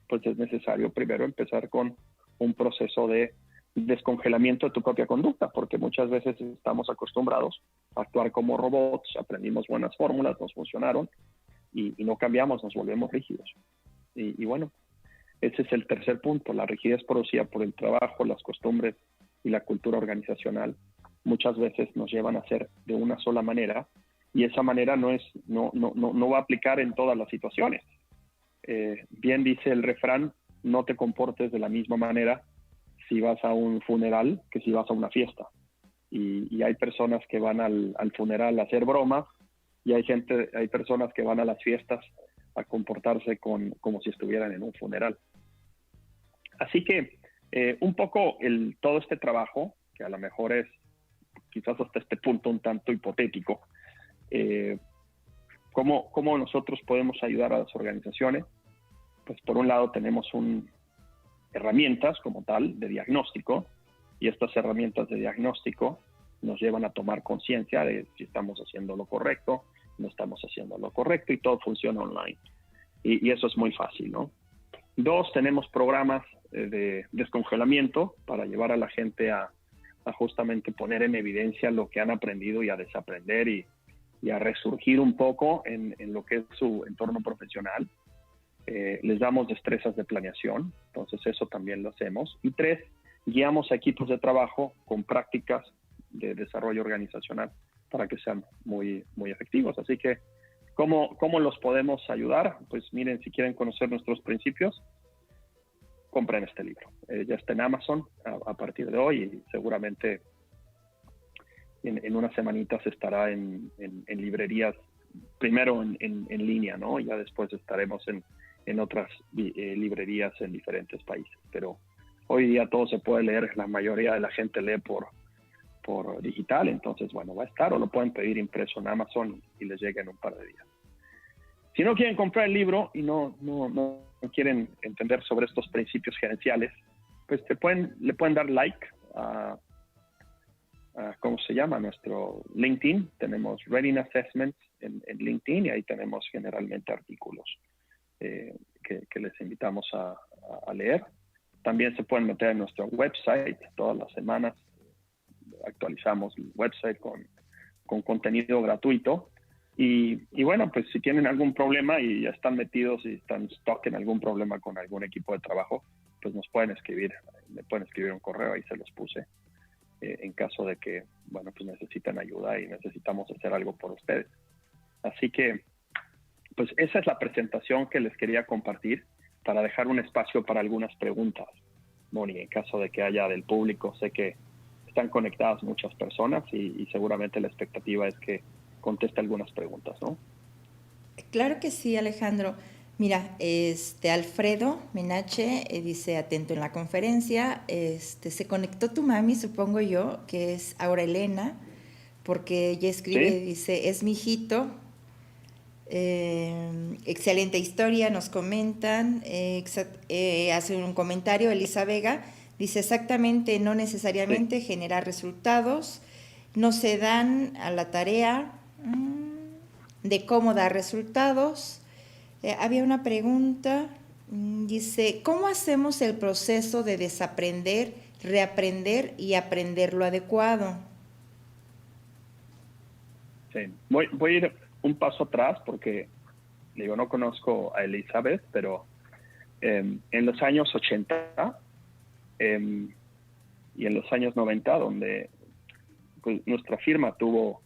pues es necesario primero empezar con un proceso de descongelamiento de tu propia conducta, porque muchas veces estamos acostumbrados a actuar como robots, aprendimos buenas fórmulas, nos funcionaron y no cambiamos, nos volvemos rígidos. Y bueno, ese es el tercer punto, la rigidez producida por el trabajo, las costumbres y la cultura organizacional muchas veces nos llevan a ser de una sola manera y esa manera no va a aplicar en todas las situaciones. Bien dice el refrán, no te comportes de la misma manera si vas a un funeral que si vas a una fiesta. Y hay personas que van al funeral a hacer bromas y hay personas que van a las fiestas a comportarse como si estuvieran en un funeral. Así que un poco todo este trabajo, que a lo mejor es quizás hasta este punto un tanto hipotético, ¿cómo nosotros podemos ayudar a las organizaciones? Pues por un lado tenemos herramientas como tal de diagnóstico y estas herramientas de diagnóstico nos llevan a tomar conciencia de si estamos haciendo lo correcto, no estamos haciendo lo correcto y todo funciona online. Y eso es muy fácil, ¿no? 2, tenemos programas de descongelamiento para llevar a la gente a justamente poner en evidencia lo que han aprendido y a desaprender y a resurgir un poco en lo que es su entorno profesional. Les damos destrezas de planeación, entonces eso también lo hacemos. Y 3, guiamos a equipos de trabajo con prácticas de desarrollo organizacional para que sean muy, muy efectivos. Así que, ¿cómo los podemos ayudar? Pues miren, si quieren conocer nuestros principios, compren este libro. Ya está en Amazon a partir de hoy y seguramente en unas semanitas estará en librerías, primero en línea, ¿no? Ya después estaremos en otras librerías en diferentes países. Pero hoy día todo se puede leer, la mayoría de la gente lee por digital, entonces, bueno, va a estar o lo pueden pedir impreso en Amazon y les llega en un par de días. Si no quieren comprar el libro y no quieren entender sobre estos principios gerenciales, pues le pueden dar like a ¿cómo se llama? Nuestro LinkedIn. Tenemos Readiness Assessments en LinkedIn y ahí tenemos generalmente artículos que les invitamos a leer. También se pueden meter en nuestro website. Todas las semanas actualizamos el website con contenido gratuito. Y bueno, pues si tienen algún problema y ya están metidos y están stuck en algún problema con algún equipo de trabajo, pues me pueden escribir un correo, ahí se los puse. en caso de que, bueno, pues necesitan ayuda y necesitamos hacer algo por ustedes. Así que, pues esa es la presentación que les quería compartir para dejar un espacio para algunas preguntas, Moni, en caso de que haya del público. Sé que están conectadas muchas personas y seguramente la expectativa es que conteste algunas preguntas, ¿no? Claro que sí, Alejandro. Mira, Alfredo Menache dice atento en la conferencia. Se conectó tu mami, supongo yo, que es Aura Elena, porque ella escribe, ¿Sí? dice, es mi hijito. Excelente historia, nos comentan. Hace un comentario Elisa Vega, dice exactamente, no Sí. necesariamente generar resultados, no se dan a la tarea de cómo dar resultados. Había una pregunta, dice, ¿cómo hacemos el proceso de desaprender, reaprender y aprender lo adecuado? Sí. Voy a ir un paso atrás porque, digo, no conozco a Elizabeth, pero en los años 80 y en los años 90, donde pues, nuestra firma tuvo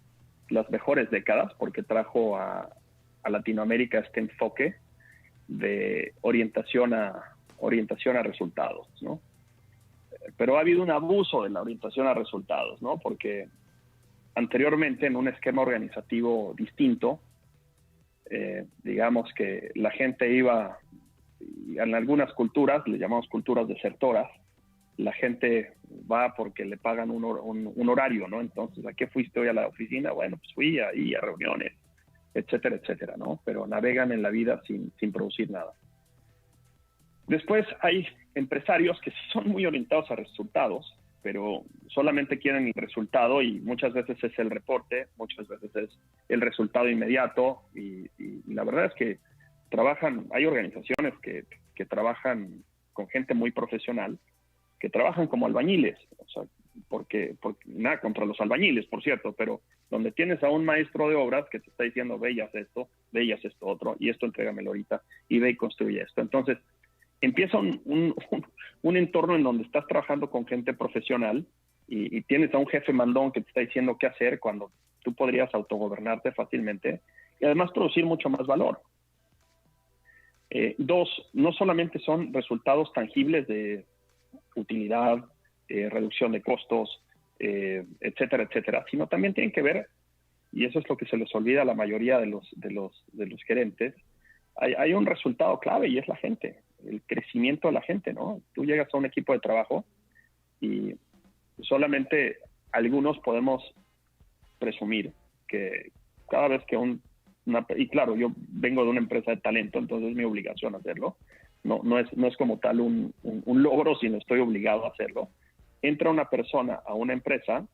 las mejores décadas porque trajo a Latinoamérica este enfoque de orientación a resultados, ¿no? Pero ha habido un abuso de la orientación a resultados, ¿no? Porque anteriormente, en un esquema organizativo distinto, digamos que la gente iba, en algunas culturas, le llamamos culturas desertoras, la gente va porque le pagan un horario, ¿no? Entonces, ¿a qué fuiste hoy a la oficina? Bueno, pues fui ahí a reuniones, etcétera, etcétera, ¿no? Pero navegan en la vida sin producir nada. Después hay empresarios que sí son muy orientados a resultados, pero solamente quieren el resultado y muchas veces es el reporte, muchas veces es el resultado inmediato y la verdad es que hay organizaciones que trabajan con gente muy profesional, que trabajan como albañiles, o sea, porque nada contra los albañiles, por cierto, pero donde tienes a un maestro de obras que te está diciendo, ve y haz esto otro, y esto entrégamelo ahorita, y ve y construye esto. Entonces, empieza un entorno en donde estás trabajando con gente profesional y tienes a un jefe mandón que te está diciendo qué hacer cuando tú podrías autogobernarte fácilmente y además producir mucho más valor. Dos, no solamente son resultados tangibles de utilidad, reducción de costos, etcétera, etcétera, sino también tienen que ver, y eso es lo que se les olvida a la mayoría de los gerentes, hay un resultado clave y es la gente, el crecimiento de la gente, ¿no? Tú llegas a un equipo de trabajo y solamente algunos podemos presumir que cada vez que y claro, yo vengo de una empresa de talento, entonces es mi obligación hacerlo, no es como tal un logro, sino estoy obligado a hacerlo. Entra una persona a una empresa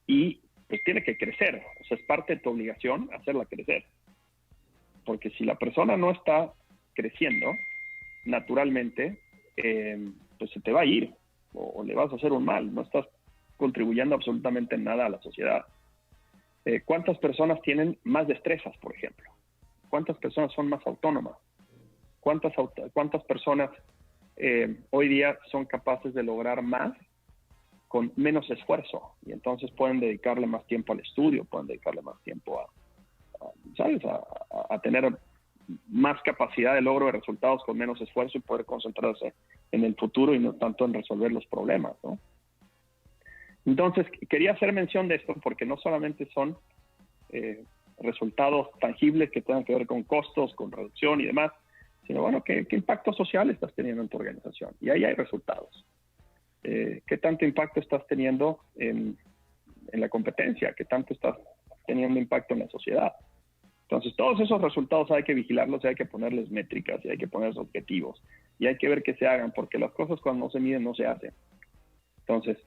y pues tiene que crecer, o sea, es parte de tu obligación hacerla crecer. Porque si la persona no está creciendo, naturalmente, pues se te va a ir o le vas a hacer un mal, no estás contribuyendo absolutamente en nada a la sociedad. ¿Cuántas personas tienen más destrezas, por ejemplo? ¿Cuántas personas son más autónomas? ¿Cuántas personas hoy día son capaces de lograr más con menos esfuerzo? Y entonces pueden dedicarle más tiempo al estudio, pueden dedicarle más tiempo ¿sabes? A tener más capacidad de logro de resultados con menos esfuerzo y poder concentrarse en el futuro y no tanto en resolver los problemas, ¿no? Entonces, quería hacer mención de esto porque no solamente son resultados tangibles que tengan que ver con costos, con reducción y demás, sino, bueno, ¿qué impacto social estás teniendo en tu organización? Y ahí hay resultados. ¿Qué tanto impacto estás teniendo en la competencia? ¿Qué tanto estás teniendo impacto en la sociedad? Entonces, todos esos resultados hay que vigilarlos y hay que ponerles métricas y hay que ponerles objetivos y hay que ver que se hagan, porque las cosas cuando no se miden no se hacen. Entonces,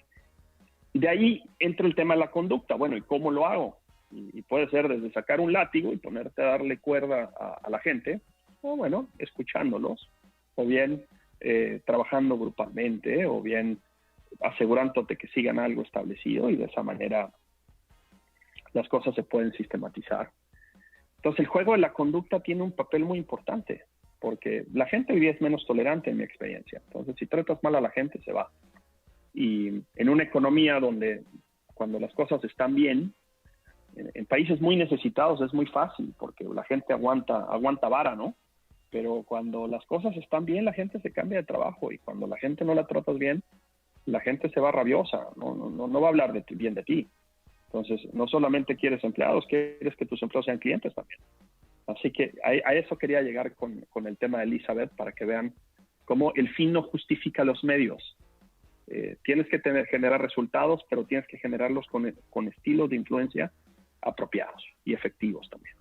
de ahí entra el tema de la conducta. Bueno, ¿y cómo lo hago? Y puede ser desde sacar un látigo y ponerte a darle cuerda a la gente, o bueno, escuchándolos, o bien trabajando grupalmente, o bien asegurándote que sigan algo establecido y de esa manera las cosas se pueden sistematizar. Entonces, el juego de la conducta tiene un papel muy importante, porque la gente hoy día es menos tolerante en mi experiencia. Entonces, si tratas mal a la gente, se va. Y en una economía donde cuando las cosas están bien, en países muy necesitados es muy fácil porque la gente aguanta vara, ¿no? Pero cuando las cosas están bien, la gente se cambia de trabajo, y cuando la gente no la tratas bien, la gente se va rabiosa, no va a hablar bien de ti. Entonces, no solamente quieres empleados, quieres que tus empleados sean clientes también. Así que a eso quería llegar con el tema de Elizabeth, para que vean cómo el fin no justifica los medios. Tienes que generar resultados, pero tienes que generarlos con estilos de influencia apropiados y efectivos también.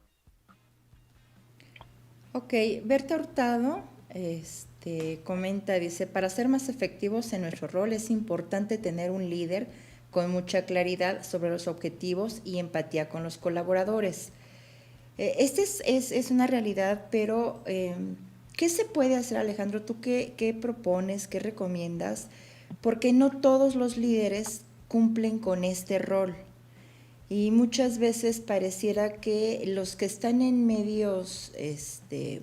Ok, Berta Hurtado comenta, dice, para ser más efectivos en nuestro rol es importante tener un líder con mucha claridad sobre los objetivos y empatía con los colaboradores. Es una realidad, pero ¿qué se puede hacer, Alejandro? ¿Tú qué propones, qué recomiendas? Porque no todos los líderes cumplen con este rol. Y muchas veces pareciera que los que están en medios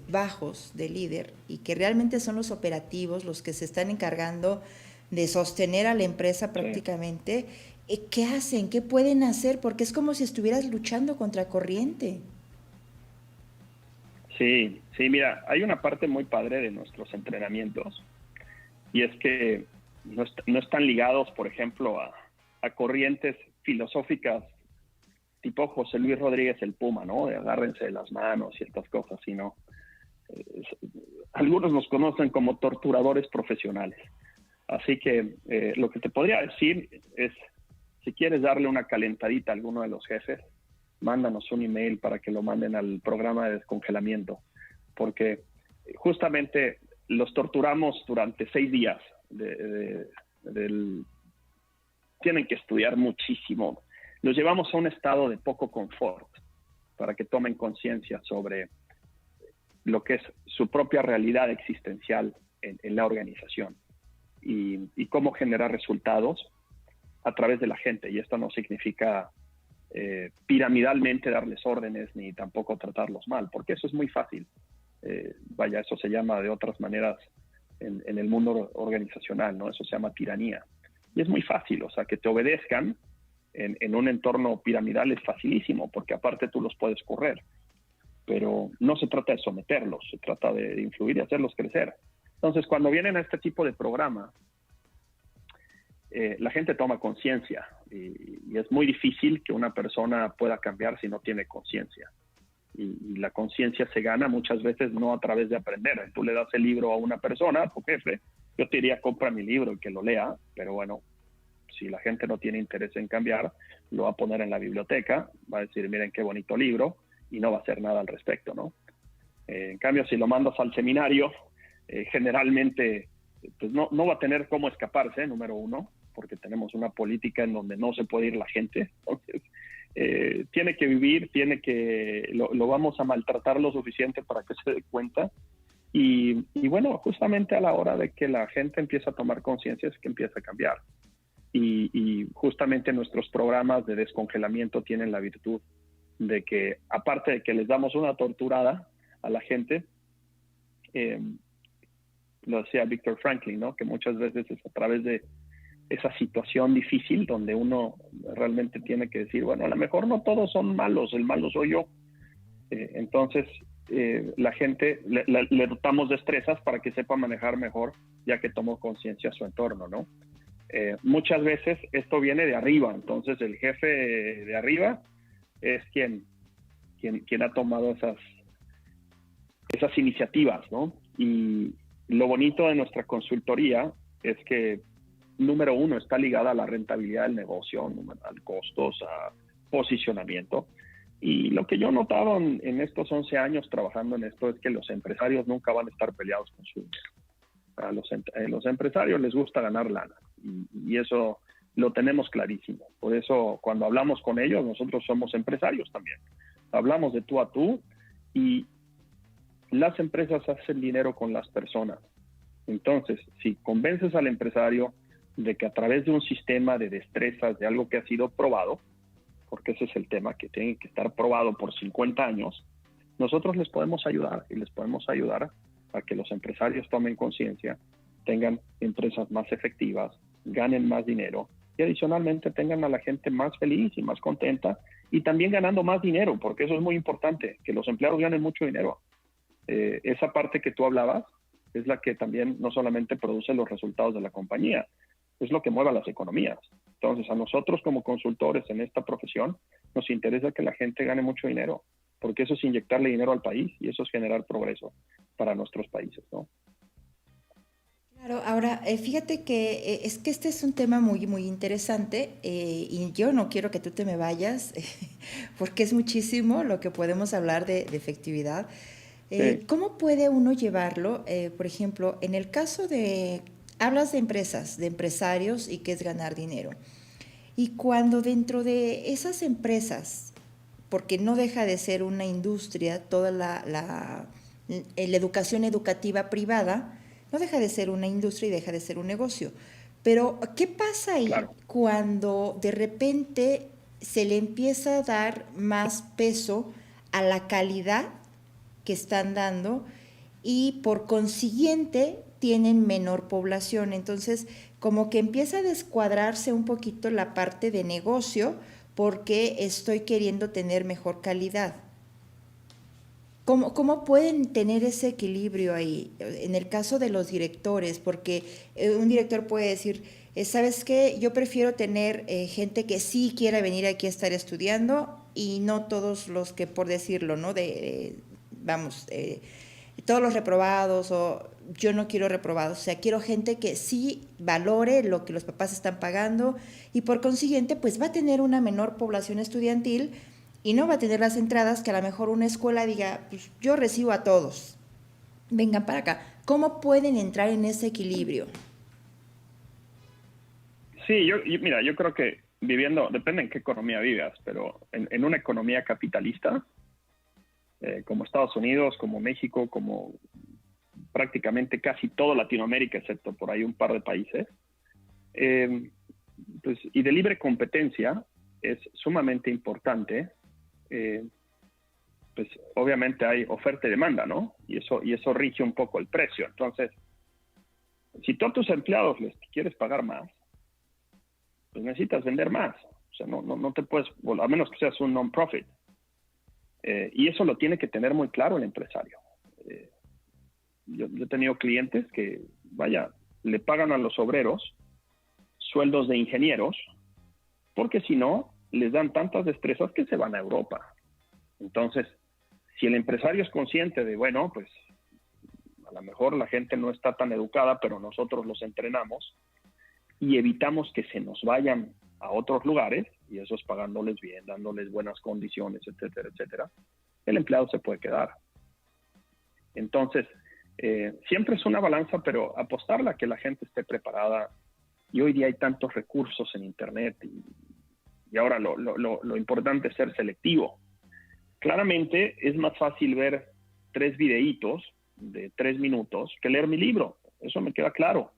bajos de líder, y que realmente son los operativos, los que se están encargando de sostener a la empresa prácticamente, ¿qué hacen? ¿Qué pueden hacer? Porque es como si estuvieras luchando contra corriente. Sí, mira, hay una parte muy padre de nuestros entrenamientos, y es que no están ligados, por ejemplo, a corrientes filosóficas tipo José Luis Rodríguez el Puma, ¿no? De agárrense de las manos y estas cosas, sino algunos nos conocen como torturadores profesionales. Así que lo que te podría decir es, si quieres darle una calentadita a alguno de los jefes, mándanos un email para que lo manden al programa de descongelamiento, porque justamente los torturamos durante 6 días. Tienen que estudiar muchísimo. Los llevamos a un estado de poco confort para que tomen conciencia sobre lo que es su propia realidad existencial en la organización, y cómo generar resultados a través de la gente. Y esto no significa piramidalmente darles órdenes, ni tampoco tratarlos mal, porque eso es muy fácil. Eso se llama de otras maneras en el mundo organizacional, ¿no? Eso se llama tiranía. Y es muy fácil, o sea, que te obedezcan en un entorno piramidal es facilísimo, porque aparte tú los puedes correr. Pero no se trata de someterlos, se trata de influir y hacerlos crecer. Entonces, cuando vienen a este tipo de programa, la gente toma conciencia, y es muy difícil que una persona pueda cambiar si no tiene conciencia. Y la conciencia se gana muchas veces no a través de aprender. Tú le das el libro a una persona, a tu jefe, yo te diría, compra mi libro y que lo lea, pero bueno, si la gente no tiene interés en cambiar, lo va a poner en la biblioteca, va a decir, miren qué bonito libro, y no va a hacer nada al respecto, ¿no? En cambio, si lo mandas al seminario, generalmente pues no va a tener cómo escaparse, número uno, porque tenemos una política en donde no se puede ir la gente. Entonces, tiene que vivir, lo vamos a maltratar lo suficiente para que se dé cuenta. Y bueno, justamente a la hora de que la gente empieza a tomar conciencia es que empieza a cambiar. Y justamente nuestros programas de descongelamiento tienen la virtud de que, aparte de que les damos una torturada a la gente, lo decía Viktor Franklin, ¿no? Que muchas veces es a través de esa situación difícil donde uno realmente tiene que decir, bueno, a lo mejor no todos son malos, el malo soy yo. Entonces, la gente le dotamos destrezas para que sepa manejar mejor, ya que tomó conciencia de su entorno, ¿no? Muchas veces esto viene de arriba, entonces el jefe de arriba es quien ha tomado esas iniciativas, ¿no? Y lo bonito de nuestra consultoría es que, número uno, está ligada a la rentabilidad del negocio, a costos, a posicionamiento. Y lo que yo he notado en estos 11 años trabajando en esto es que los empresarios nunca van a estar peleados con su dinero. A los empresarios les gusta ganar lana, y eso lo tenemos clarísimo. Por eso, cuando hablamos con ellos, nosotros somos empresarios también. Hablamos de tú a tú, y las empresas hacen dinero con las personas. Entonces, si convences al empresario de que a través de un sistema de destrezas, de algo que ha sido probado, porque ese es el tema, que tiene que estar probado por 50 años, nosotros les podemos ayudar, y les podemos ayudar a que los empresarios tomen conciencia, tengan empresas más efectivas, ganen más dinero y adicionalmente tengan a la gente más feliz y más contenta y también ganando más dinero, porque eso es muy importante, que los empleados ganen mucho dinero. Esa parte que tú hablabas es la que también no solamente produce los resultados de la compañía, es lo que mueve a las economías. Entonces, a nosotros como consultores en esta profesión nos interesa que la gente gane mucho dinero, porque eso es inyectarle dinero al país y eso es generar progreso para nuestros países, ¿no? Claro, ahora fíjate que es que este es un tema muy, muy interesante y yo no quiero que tú te me vayas porque es muchísimo lo que podemos hablar de efectividad. Sí, ¿Cómo puede uno llevarlo? Por ejemplo, en el caso de, hablas de empresas, de empresarios y qué es ganar dinero. Y cuando dentro de esas empresas, porque no deja de ser una industria, toda la educación educativa privada, no deja de ser una industria y deja de ser un negocio. Pero, ¿qué pasa ahí claro. cuando de repente se le empieza a dar más peso a la calidad que están dando y por consiguiente tienen menor población? Entonces, como que empieza a descuadrarse un poquito la parte de negocio porque estoy queriendo tener mejor calidad. ¿Cómo pueden tener ese equilibrio ahí? En el caso de los directores, porque un director puede decir, ¿sabes qué? Yo prefiero tener gente que sí quiera venir aquí a estar estudiando y no todos los que, por decirlo, ¿no? Vamos, todos los reprobados o yo no quiero reprobados, o sea, quiero gente que sí valore lo que los papás están pagando y por consiguiente pues va a tener una menor población estudiantil y no va a tener las entradas que a lo mejor una escuela diga, pues yo recibo a todos, vengan para acá. ¿Cómo pueden entrar en ese equilibrio? Sí, mira, yo creo que viviendo, depende en qué economía vivas, pero en una economía capitalista, como Estados Unidos, como México, como prácticamente casi toda Latinoamérica, excepto por ahí un par de países, eh, pues, y de libre competencia, es sumamente importante. eh, pues obviamente hay oferta y demanda, ¿no? Y eso rige un poco el precio. Entonces, si tú a tus empleados les quieres pagar más, pues necesitas vender más. O sea, no te puedes, bueno, a menos que seas un non-profit. Y eso lo tiene que tener muy claro el empresario. Eh, yo he tenido clientes que, vaya, le pagan a los obreros sueldos de ingenieros, porque si no, les dan tantas destrezas que se van a Europa. Entonces, si el empresario es consciente de, bueno, pues a lo mejor la gente no está tan educada, pero nosotros los entrenamos y evitamos que se nos vayan a otros lugares, y eso es pagándoles bien, dándoles buenas condiciones, etcétera, etcétera, el empleado se puede quedar. Entonces, siempre es una balanza, pero apostarla a que la gente esté preparada. Y hoy día hay tantos recursos en Internet y ahora lo importante es ser selectivo. Claramente es más fácil ver 3 videitos de 3 minutos que leer mi libro. Eso me queda claro.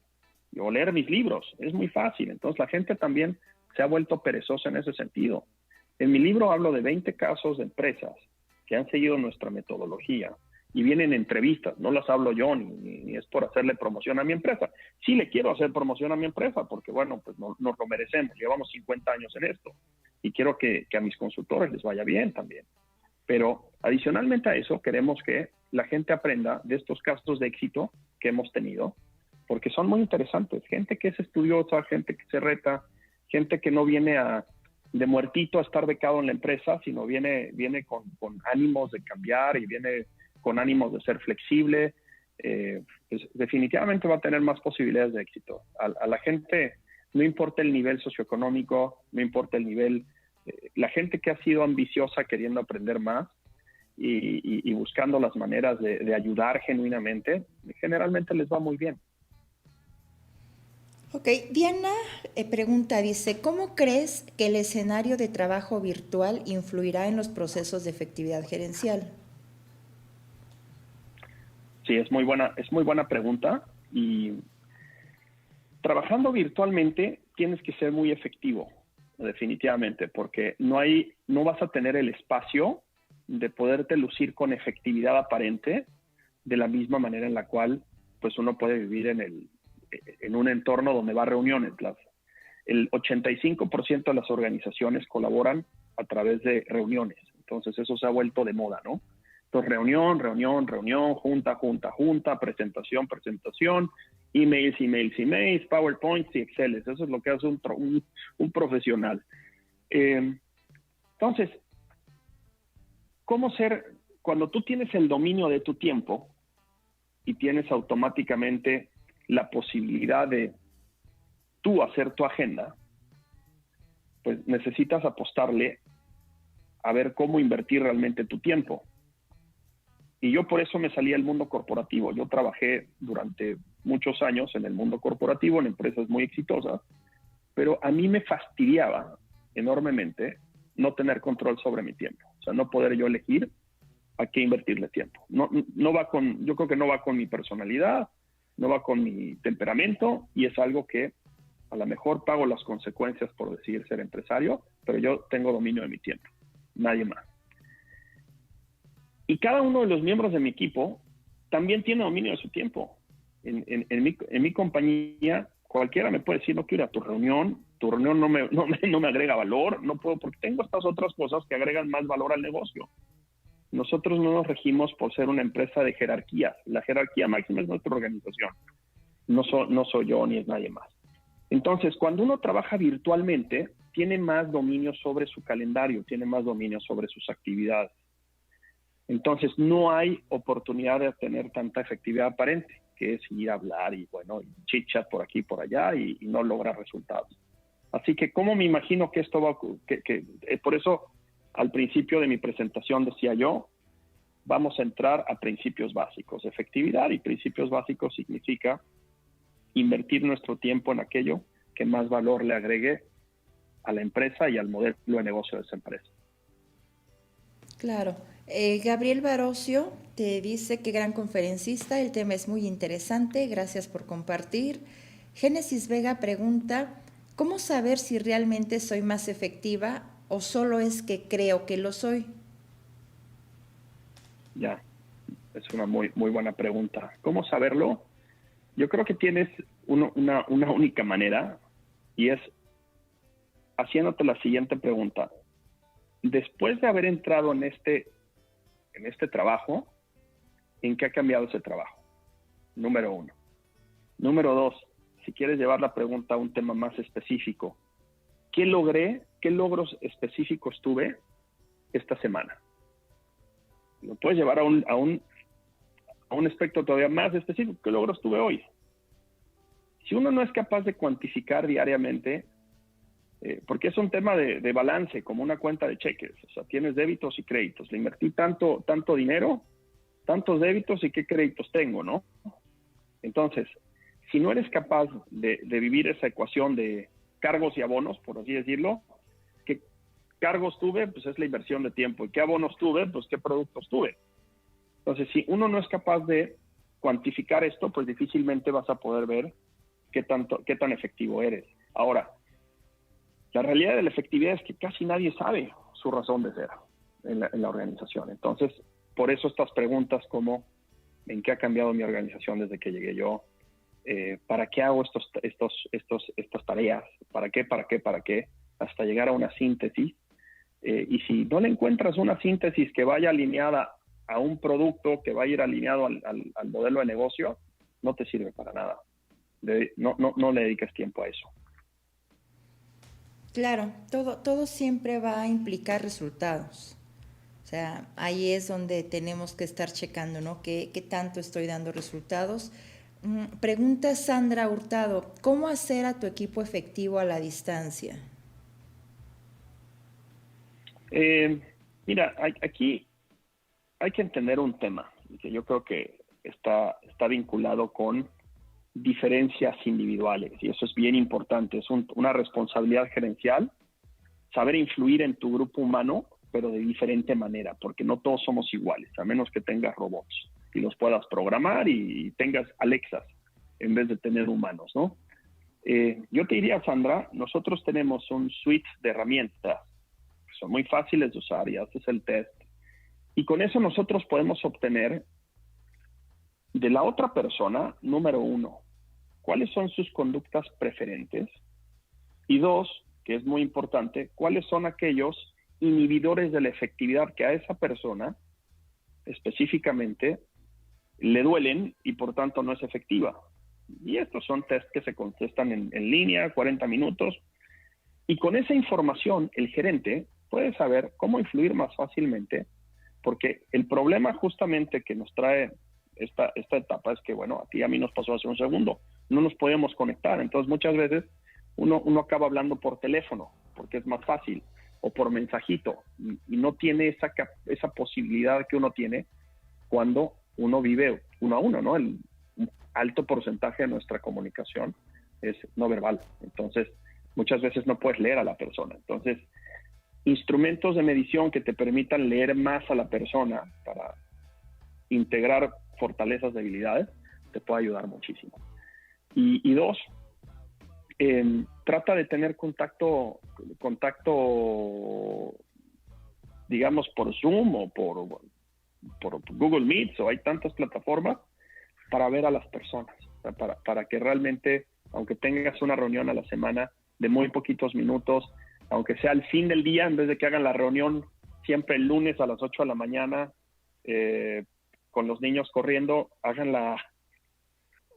O leer mis libros. Es muy fácil. Entonces la gente también se ha vuelto perezosa en ese sentido. En mi libro hablo de 20 casos de empresas que han seguido nuestra metodología y vienen entrevistas. No las hablo yo ni es por hacerle promoción a mi empresa. Sí le quiero hacer promoción a mi empresa porque, bueno, pues nos lo merecemos. Llevamos 50 años en esto y quiero que a mis consultores les vaya bien también. Pero adicionalmente a eso, queremos que la gente aprenda de estos casos de éxito que hemos tenido, porque son muy interesantes. Gente que es estudiosa, gente que se reta, gente que no viene de muertito a estar becado en la empresa, sino viene con ánimos de cambiar y viene con ánimos de ser flexible. Pues definitivamente va a tener más posibilidades de éxito. A la gente, no importa el nivel socioeconómico, no importa el nivel, la gente que ha sido ambiciosa queriendo aprender más y buscando las maneras de ayudar genuinamente, generalmente les va muy bien. Ok, Diana pregunta, dice, ¿cómo crees que el escenario de trabajo virtual influirá en los procesos de efectividad gerencial? Sí, es muy buena pregunta. Y trabajando virtualmente tienes que ser muy efectivo, definitivamente, porque no vas a tener el espacio de poderte lucir con efectividad aparente de la misma manera en la cual pues uno puede vivir en un entorno donde va a reuniones. El 85% de las organizaciones colaboran a través de reuniones. Entonces eso se ha vuelto de moda, ¿no? Entonces reunión, junta, presentación, emails, PowerPoints y Excel. Eso es lo que hace un profesional. Entonces, cuando tú tienes el dominio de tu tiempo y tienes automáticamente la posibilidad de tú hacer tu agenda, pues necesitas apostarle a ver cómo invertir realmente tu tiempo. Y yo por eso me salí al mundo corporativo. Yo trabajé durante muchos años en el mundo corporativo, en empresas muy exitosas, pero a mí me fastidiaba enormemente no tener control sobre mi tiempo. O sea, no poder yo elegir a qué invertirle tiempo. Yo creo que no va con mi personalidad, no va con mi temperamento, y es algo que a lo mejor pago las consecuencias por decidir ser empresario, pero yo tengo dominio de mi tiempo, nadie más. Y cada uno de los miembros de mi equipo también tiene dominio de su tiempo. En mi compañía, cualquiera me puede decir, no quiero ir a tu reunión no me agrega valor, no puedo porque tengo estas otras cosas que agregan más valor al negocio. Nosotros no nos regimos por ser una empresa de jerarquía. La jerarquía máxima es nuestra organización. No soy yo ni es nadie más. Entonces, cuando uno trabaja virtualmente, tiene más dominio sobre su calendario, tiene más dominio sobre sus actividades. Entonces, no hay oportunidad de tener tanta efectividad aparente, que es ir a hablar y, bueno, chit-chat por aquí y por allá y no lograr resultados. Así que, ¿cómo me imagino que esto va a ocurrir? Por eso, al principio de mi presentación decía yo, vamos a entrar a principios básicos. Efectividad y principios básicos significa invertir nuestro tiempo en aquello que más valor le agregue a la empresa y al modelo de negocio de esa empresa. Claro. Gabriel Barocio te dice que gran conferencista, el tema es muy interesante, gracias por compartir. Génesis Vega pregunta, ¿cómo saber si realmente soy más efectiva o solo es que creo que lo soy? Ya, es una muy, muy buena pregunta. ¿Cómo saberlo? Yo creo que tienes una única manera, y es haciéndote la siguiente pregunta. Después de haber entrado en este trabajo, ¿en qué ha cambiado ese trabajo? Número 1. Número 2, si quieres llevar la pregunta a un tema más específico, ¿qué logré? ¿Qué logros específicos tuve esta semana? Lo puedes llevar a un aspecto todavía más específico. ¿Qué logros tuve hoy? Si uno no es capaz de cuantificar diariamente, porque es un tema de balance, como una cuenta de cheques. O sea, tienes débitos y créditos. Le invertí tanto dinero, tantos débitos y qué créditos tengo, ¿no? Entonces, si no eres capaz de vivir esa ecuación de cargos y abonos, por así decirlo, ¿qué cargos tuve? Pues es la inversión de tiempo. ¿Y qué abonos tuve? Pues qué productos tuve. Entonces, si uno no es capaz de cuantificar esto, pues difícilmente vas a poder ver qué tan efectivo eres. Ahora, la realidad de la efectividad es que casi nadie sabe su razón de ser en la organización. Entonces, por eso estas preguntas como ¿en qué ha cambiado mi organización desde que llegué yo? ¿Para qué hago estas tareas? ¿Para qué? Hasta llegar a una síntesis. Y si no le encuentras una síntesis que vaya alineada a un producto, que va a ir alineado al modelo de negocio, no te sirve para nada. No le dediques tiempo a eso. Claro, todo siempre va a implicar resultados. O sea, ahí es donde tenemos que estar checando, ¿no? ¿Qué tanto estoy dando resultados? Pregunta Sandra Hurtado, ¿cómo hacer a tu equipo efectivo a la distancia? Mira, aquí hay que entender un tema que yo creo que está vinculado con diferencias individuales, y eso es bien importante. Es una responsabilidad gerencial saber influir en tu grupo humano, pero de diferente manera, porque no todos somos iguales, a menos que tengas robots y los puedas programar y tengas Alexas en vez de tener humanos, ¿no? Yo te diría, Sandra, nosotros tenemos un suite de herramientas que son muy fáciles de usar y haces el test, y con eso nosotros podemos obtener de la otra persona, número 1, cuáles son sus conductas preferentes. Y dos, que es muy importante, cuáles son aquellos inhibidores de la efectividad que a esa persona específicamente le duelen y por tanto no es efectiva. Y estos son test que se contestan en línea, 40 minutos. Y con esa información, el gerente puede saber cómo influir más fácilmente, porque el problema justamente que nos trae esta etapa es que, bueno, a ti y a mí nos pasó hace un segundo, no nos podemos conectar. Entonces, muchas veces uno acaba hablando por teléfono, porque es más fácil, o por mensajito, y no tiene esa posibilidad que uno tiene cuando uno vive uno a uno, ¿no? Un alto porcentaje de nuestra comunicación es no verbal. Entonces, muchas veces no puedes leer a la persona. Entonces, instrumentos de medición que te permitan leer más a la persona para integrar fortalezas, debilidades, te puede ayudar muchísimo. Y dos, trata de tener contacto, digamos, por Zoom o por Google Meet, o hay tantas plataformas para ver a las personas, para que realmente, aunque tengas una reunión a la semana de muy poquitos minutos, aunque sea al fin del día, en vez de que hagan la reunión siempre el lunes a las 8 de la mañana, con los niños corriendo, háganla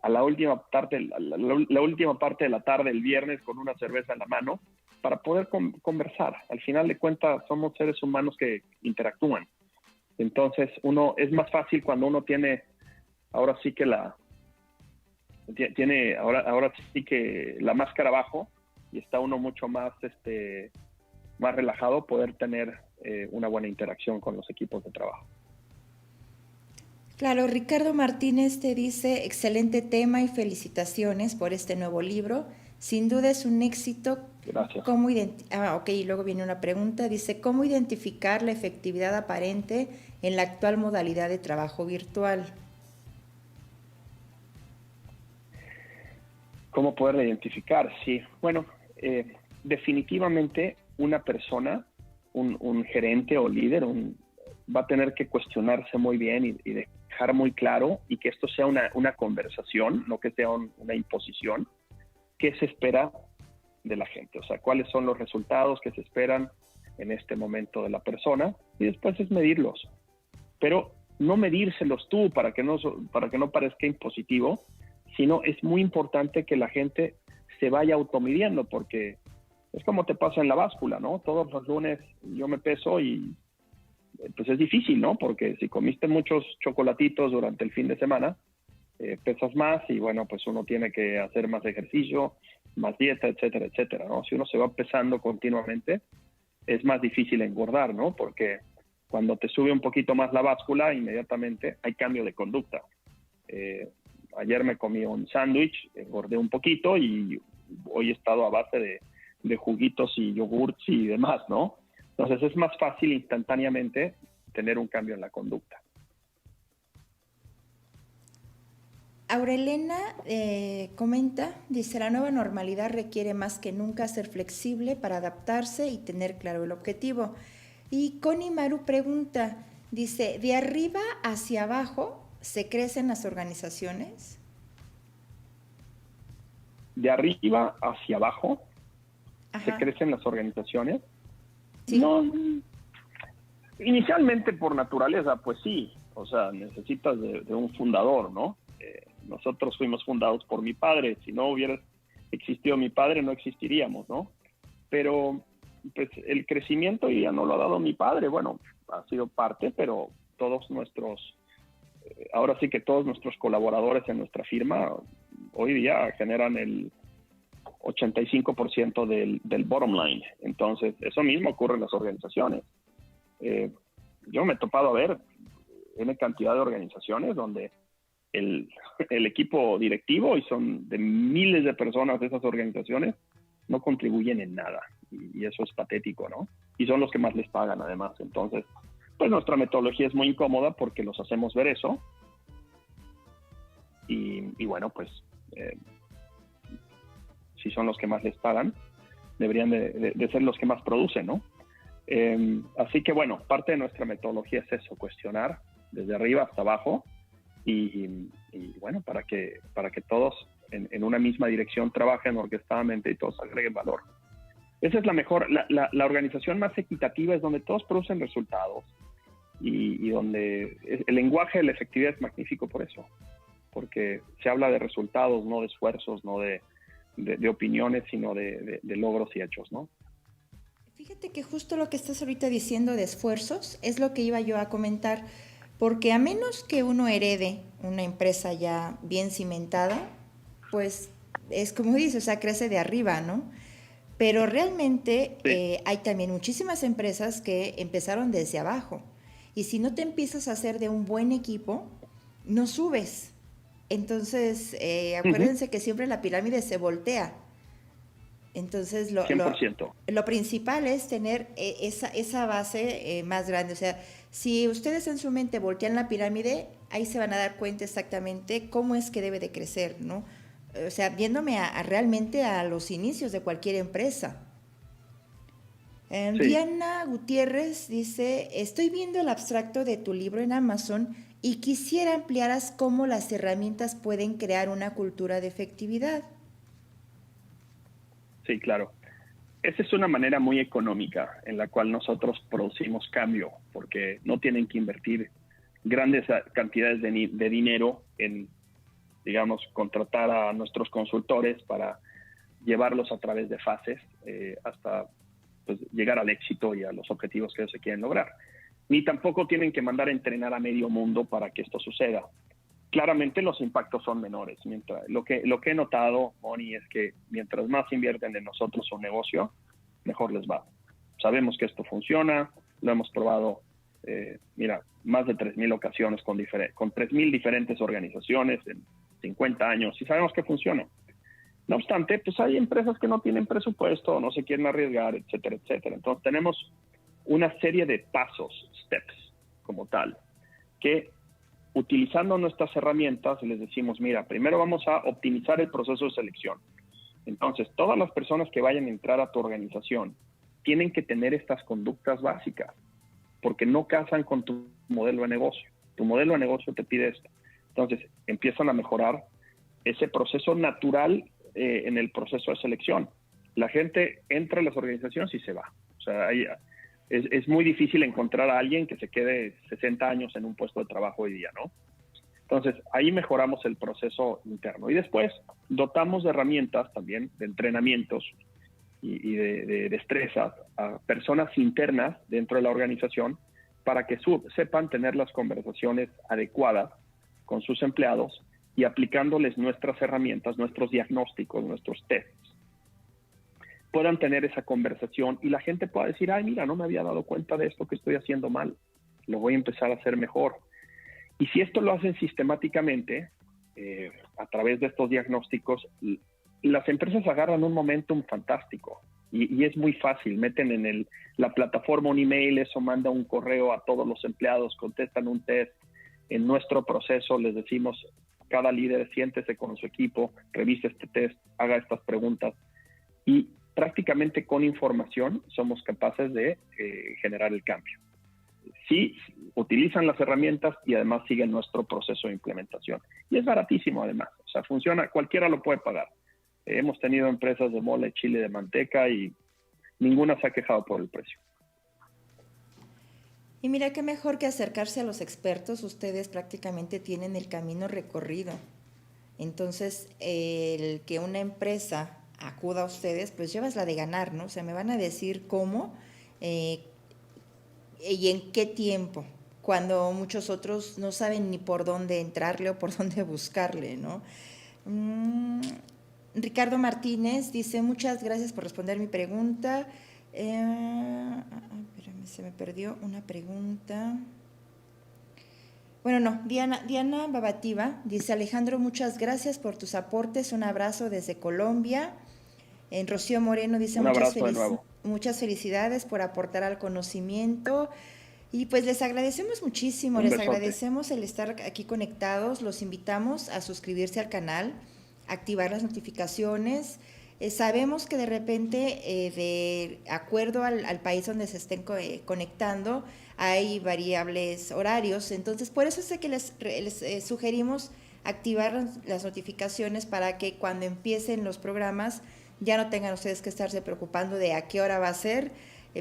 a la última parte de la tarde, el viernes, con una cerveza en la mano, para poder conversar. Al final de cuentas, somos seres humanos que interactúan. Entonces, es más fácil cuando uno tiene, ahora sí que la máscara abajo, y está uno mucho más relajado, poder tener una buena interacción con los equipos de trabajo. Claro, Ricardo Martínez te dice, excelente tema y felicitaciones por este nuevo libro. Sin duda es un éxito. Gracias. Y luego viene una pregunta, dice, ¿cómo identificar la efectividad aparente en la actual modalidad de trabajo virtual? ¿Cómo poderla identificar? Sí, bueno, definitivamente una persona, un gerente o líder, va a tener que cuestionarse muy bien y dejar muy claro, y que esto sea una conversación, no que sea una imposición, qué se espera de la gente, o sea, cuáles son los resultados que se esperan en este momento de la persona, y después es medirlos, pero no medírselos tú para que no parezca impositivo, sino es muy importante que la gente se vaya automidiendo, porque es como te pasa en la báscula, ¿no? Todos los lunes yo me peso y pues es difícil, ¿no? Porque si comiste muchos chocolatitos durante el fin de semana, pesas más, y bueno, pues uno tiene que hacer más ejercicio, más dieta, etcétera, etcétera, ¿no? Si uno se va pesando continuamente, es más difícil engordar, ¿no? Porque cuando te sube un poquito más la báscula, inmediatamente hay cambio de conducta. Ayer me comí un sándwich, engordé un poquito, y hoy he estado a base de juguitos y yogurts y demás, ¿no? Entonces es más fácil instantáneamente tener un cambio en la conducta. Aurelena comenta, dice, la nueva normalidad requiere más que nunca ser flexible para adaptarse y tener claro el objetivo. Y Connie Maru pregunta, dice, ¿de arriba hacia abajo se crecen las organizaciones? ¿De arriba hacia abajo Ajá. se crecen las organizaciones? Sí. No, inicialmente por naturaleza, pues sí, o sea, necesitas de un fundador, ¿no? Nosotros fuimos fundados por mi padre, si no hubiera existido mi padre no existiríamos, ¿no? Pero pues el crecimiento ya no lo ha dado mi padre, bueno, ha sido parte, pero ahora sí que todos nuestros colaboradores en nuestra firma hoy día generan el 85% del bottom line. Entonces, eso mismo ocurre en las organizaciones. Yo me he topado a ver una cantidad de organizaciones donde el equipo directivo, y son de miles de personas de esas organizaciones, no contribuyen en nada. Y eso es patético, ¿no? Y son los que más les pagan, además. Entonces, pues nuestra metodología es muy incómoda porque los hacemos ver eso. Y bueno, pues si son los que más les pagan, deberían de ser los que más producen, ¿no? Así que bueno, parte de nuestra metodología es eso, cuestionar desde arriba hasta abajo y bueno, para que todos en una misma dirección trabajen orquestadamente y todos agreguen valor. Esa es la organización más equitativa, es donde todos producen resultados y donde el lenguaje de la efectividad es magnífico por eso, porque se habla de resultados, no de esfuerzos, no de opiniones, sino de logros y hechos, ¿no? Fíjate que justo lo que estás ahorita diciendo de esfuerzos es lo que iba yo a comentar, porque a menos que uno herede una empresa ya bien cimentada, pues es como dices, o sea, crece de arriba, ¿no? Pero realmente Sí. hay también muchísimas empresas que empezaron desde abajo. Y si no te empiezas a hacer de un buen equipo, no subes. Entonces, Uh-huh. acuérdense que siempre la pirámide se voltea. Entonces, 100%. lo principal es tener esa base más grande. O sea, si ustedes en su mente voltean la pirámide, ahí se van a dar cuenta exactamente cómo es que debe de crecer, ¿no? O sea, viéndome realmente a los inicios de cualquier empresa. Sí. Diana Gutiérrez dice, estoy viendo el abstracto de tu libro en Amazon y quisiera ampliaras cómo las herramientas pueden crear una cultura de efectividad. Sí, claro. Esa es una manera muy económica en la cual nosotros producimos cambio, porque no tienen que invertir grandes cantidades de dinero en, digamos, contratar a nuestros consultores para llevarlos a través de fases hasta pues, llegar al éxito y a los objetivos que ellos se quieren lograr. Ni tampoco tienen que mandar a entrenar a medio mundo para que esto suceda. Claramente los impactos son menores. Lo que he notado, Moni, es que mientras más invierten en nosotros un negocio, mejor les va. Sabemos que esto funciona, lo hemos probado, más de 3,000 ocasiones con 3,000 diferentes organizaciones en 50 años y sabemos que funciona. No obstante, pues hay empresas que no tienen presupuesto, no se quieren arriesgar, etcétera, etcétera. Entonces tenemos una serie de pasos, steps, como tal, que utilizando nuestras herramientas les decimos, mira, primero vamos a optimizar el proceso de selección. Entonces, todas las personas que vayan a entrar a tu organización tienen que tener estas conductas básicas, porque no casan con tu modelo de negocio. Tu modelo de negocio te pide esto. Entonces, empiezan a mejorar ese proceso natural en el proceso de selección. La gente entra a las organizaciones y se va. O sea, es muy difícil encontrar a alguien que se quede 60 años en un puesto de trabajo hoy día, ¿no? Entonces, ahí mejoramos el proceso interno. Y después dotamos de herramientas también, de entrenamientos y de destrezas a personas internas dentro de la organización para que sepan tener las conversaciones adecuadas con sus empleados y aplicándoles nuestras herramientas, nuestros diagnósticos, nuestros tests, puedan tener esa conversación y la gente pueda decir, ay, mira, no me había dado cuenta de esto que estoy haciendo mal, lo voy a empezar a hacer mejor. Y si esto lo hacen sistemáticamente, a través de estos diagnósticos, las empresas agarran un momentum fantástico y es muy fácil, meten en la plataforma un email, eso manda un correo a todos los empleados, contestan un test. En nuestro proceso les decimos, cada líder siéntese con su equipo, revise este test, haga estas preguntas y prácticamente con información somos capaces de generar el cambio. Sí, utilizan las herramientas y además siguen nuestro proceso de implementación. Y es baratísimo además, o sea, funciona, cualquiera lo puede pagar. Hemos tenido empresas de mole, chile, de manteca y ninguna se ha quejado por el precio. Y mira, qué mejor que acercarse a los expertos, ustedes prácticamente tienen el camino recorrido. Entonces, el que una empresa acuda a ustedes, pues llevas la de ganar, ¿no? O sea, me van a decir cómo y en qué tiempo, cuando muchos otros no saben ni por dónde entrarle o por dónde buscarle, ¿no? Ricardo Martínez dice, muchas gracias por responder mi pregunta. Espérame, se me perdió una pregunta. Bueno, no, Diana Babativa dice, Alejandro, muchas gracias por tus aportes, un abrazo desde Colombia. Rocío Moreno dice, Un abrazo de nuevo. muchas felicidades por aportar al conocimiento. Y pues les agradecemos muchísimo, Un les besote. agradecemos el estar aquí conectados, los invitamos a suscribirse al canal, activar las notificaciones. Sabemos que de repente, de acuerdo al país donde se estén conectando, hay variables horarios, entonces por eso es que les sugerimos activar las notificaciones para que cuando empiecen los programas ya no tengan ustedes que estarse preocupando de a qué hora va a ser,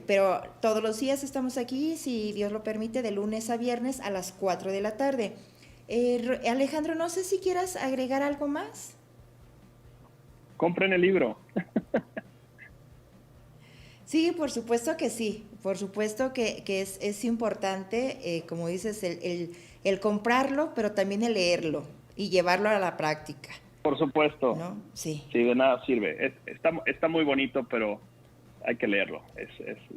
pero todos los días estamos aquí, si Dios lo permite, de lunes a viernes a las 4 de la tarde. Alejandro, no sé si quieras agregar algo más. Compren el libro. Sí, por supuesto que sí, por supuesto que es importante, como dices, el comprarlo, pero también el leerlo y llevarlo a la práctica. Por supuesto. ¿No? Sí. Sí, de nada sirve. Está muy bonito, pero hay que leerlo.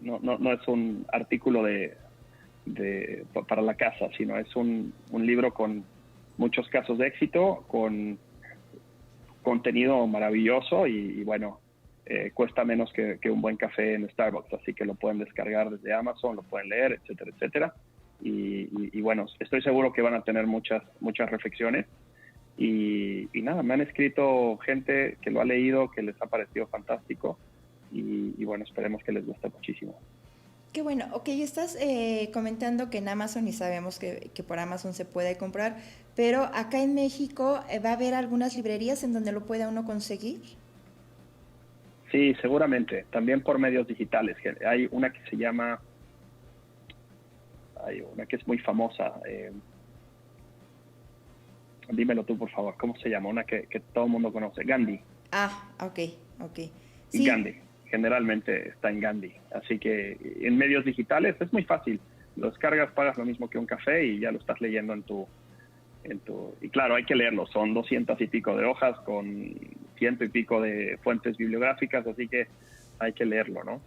No es un artículo para la casa, sino es un libro con muchos casos de éxito, con contenido maravilloso y bueno, cuesta menos que un buen café en Starbucks, así que lo pueden descargar desde Amazon, lo pueden leer, etcétera, etcétera. Y bueno, estoy seguro que van a tener muchas reflexiones. Y nada, me han escrito gente que lo ha leído, que les ha parecido fantástico y bueno, esperemos que les guste muchísimo. Qué bueno. Ok, estás comentando que en Amazon, y sabemos que por Amazon se puede comprar, pero acá en México va a haber algunas librerías en donde lo pueda uno conseguir. Sí, seguramente, también por medios digitales. Hay una que se llama, hay una que es muy famosa, dímelo tú por favor, ¿cómo se llama? Una que todo el mundo conoce, Gandhi. Ah, ok. Sí. Gandhi, generalmente está en Gandhi, así que en medios digitales es muy fácil, lo descargas, pagas lo mismo que un café y ya lo estás leyendo en tu y claro, hay que leerlo, son 200 y pico de hojas con 100 y pico de fuentes bibliográficas, así que hay que leerlo, ¿no?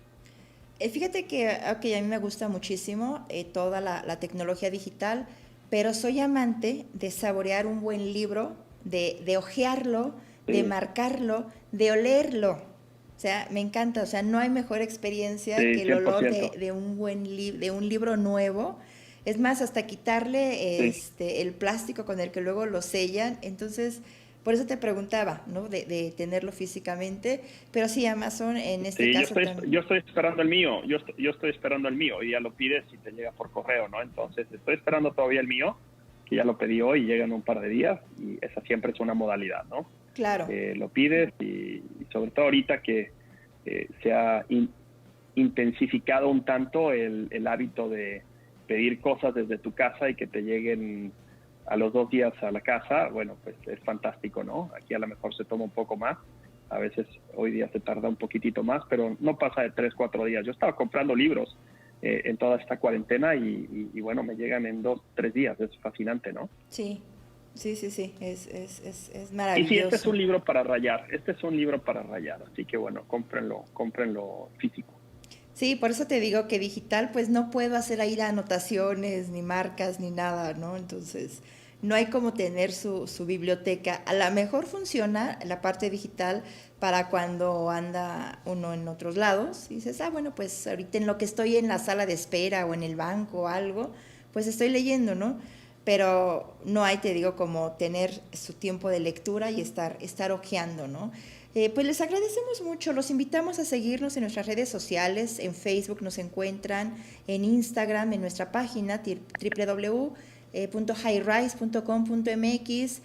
Fíjate que okay, a mí me gusta muchísimo toda la tecnología digital, pero soy amante de saborear un buen libro, de hojearlo, Sí. de marcarlo, de olerlo. O sea, me encanta, o sea, no hay mejor experiencia Sí, que el olor 100%. de de un libro nuevo. Es más, hasta quitarle Sí. el plástico con el que luego lo sellan. Entonces, por eso te preguntaba, ¿no? De tenerlo físicamente. Pero sí, Amazon en este Sí, caso también. yo estoy esperando el mío, yo estoy esperando el mío y ya lo pides y te llega por correo, ¿no? Entonces estoy esperando todavía el mío, que ya lo pedí hoy y llega en un par de días y esa siempre es una modalidad, ¿no? Claro. Lo pides y sobre todo ahorita que se ha intensificado un tanto el hábito de pedir cosas desde tu casa y que te lleguen a los 2 días a la casa, bueno, pues es fantástico, ¿no? Aquí a lo mejor se toma un poco más, a veces hoy día se tarda un poquitito más, pero no pasa de 3, 4 días. Yo estaba comprando libros en toda esta cuarentena y bueno, me llegan en 2, 3 días, es fascinante, ¿no? Sí, es Y sí, este es maravilloso. un libro para rayar, así que bueno, cómprenlo físico. Sí, por eso te digo que digital, pues no puedo hacer ahí anotaciones, ni marcas, ni nada, ¿no? Entonces, no hay como tener su biblioteca. A lo mejor funciona la parte digital para cuando anda uno en otros lados y dices, ah, bueno, pues ahorita en lo que estoy en la sala de espera o en el banco o algo, pues estoy leyendo, ¿no? Pero no hay, te digo, como tener su tiempo de lectura y estar hojeando, ¿no? Pues les agradecemos mucho, los invitamos a seguirnos en nuestras redes sociales, en Facebook nos encuentran, en Instagram, en nuestra página www.highrise.com.mx.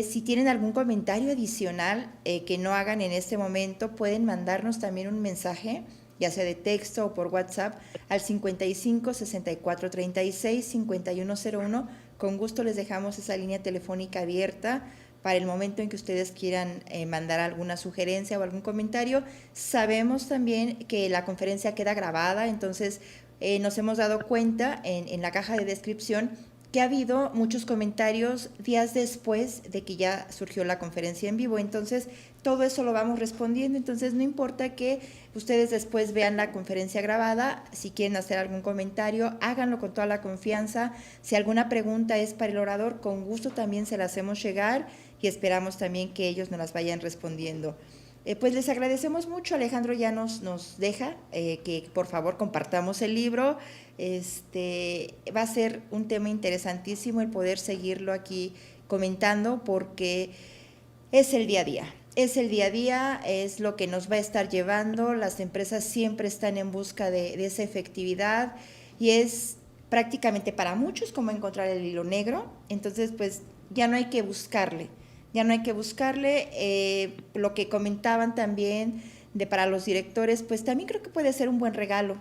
Si tienen algún comentario adicional que no hagan en este momento, pueden mandarnos también un mensaje, ya sea de texto o por WhatsApp, al 55 64 36 5101. Con gusto les dejamos esa línea telefónica abierta para el momento en que ustedes quieran mandar alguna sugerencia o algún comentario. Sabemos también que la conferencia queda grabada, entonces nos hemos dado cuenta en la caja de descripción que ha habido muchos comentarios días después de que ya surgió la conferencia en vivo, entonces todo eso lo vamos respondiendo, entonces no importa que ustedes después vean la conferencia grabada, si quieren hacer algún comentario, háganlo con toda la confianza, si alguna pregunta es para el orador, con gusto también se la hacemos llegar y esperamos también que ellos nos las vayan respondiendo. Pues les agradecemos mucho, Alejandro ya nos deja que por favor compartamos el libro. Va a ser un tema interesantísimo el poder seguirlo aquí comentando porque es el día a día. Es el día a día, es lo que nos va a estar llevando. Las empresas siempre están en busca de esa efectividad y es prácticamente para muchos como encontrar el hilo negro. Entonces, pues ya no hay que buscarle, lo que comentaban también para los directores, pues también creo que puede ser un buen regalo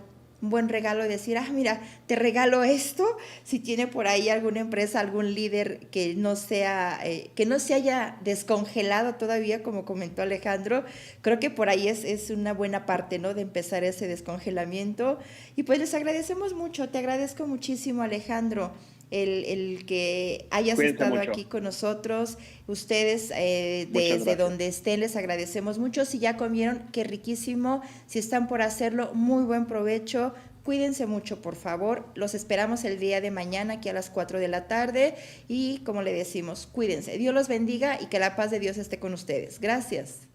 decir, mira, te regalo esto, si tiene por ahí alguna empresa, algún líder que no se haya descongelado todavía, como comentó Alejandro, creo que por ahí es una buena parte, ¿no?, de empezar ese descongelamiento. Y pues les agradecemos mucho, te agradezco muchísimo, Alejandro, el que hayas Cuídense estado mucho. aquí con nosotros. Ustedes, desde donde estén, les agradecemos mucho. Si ya comieron, qué riquísimo. Si están por hacerlo, muy buen provecho. Cuídense mucho, por favor. Los esperamos el día de mañana aquí a las 4 de la tarde. Y como le decimos, cuídense. Dios los bendiga y que la paz de Dios esté con ustedes. Gracias.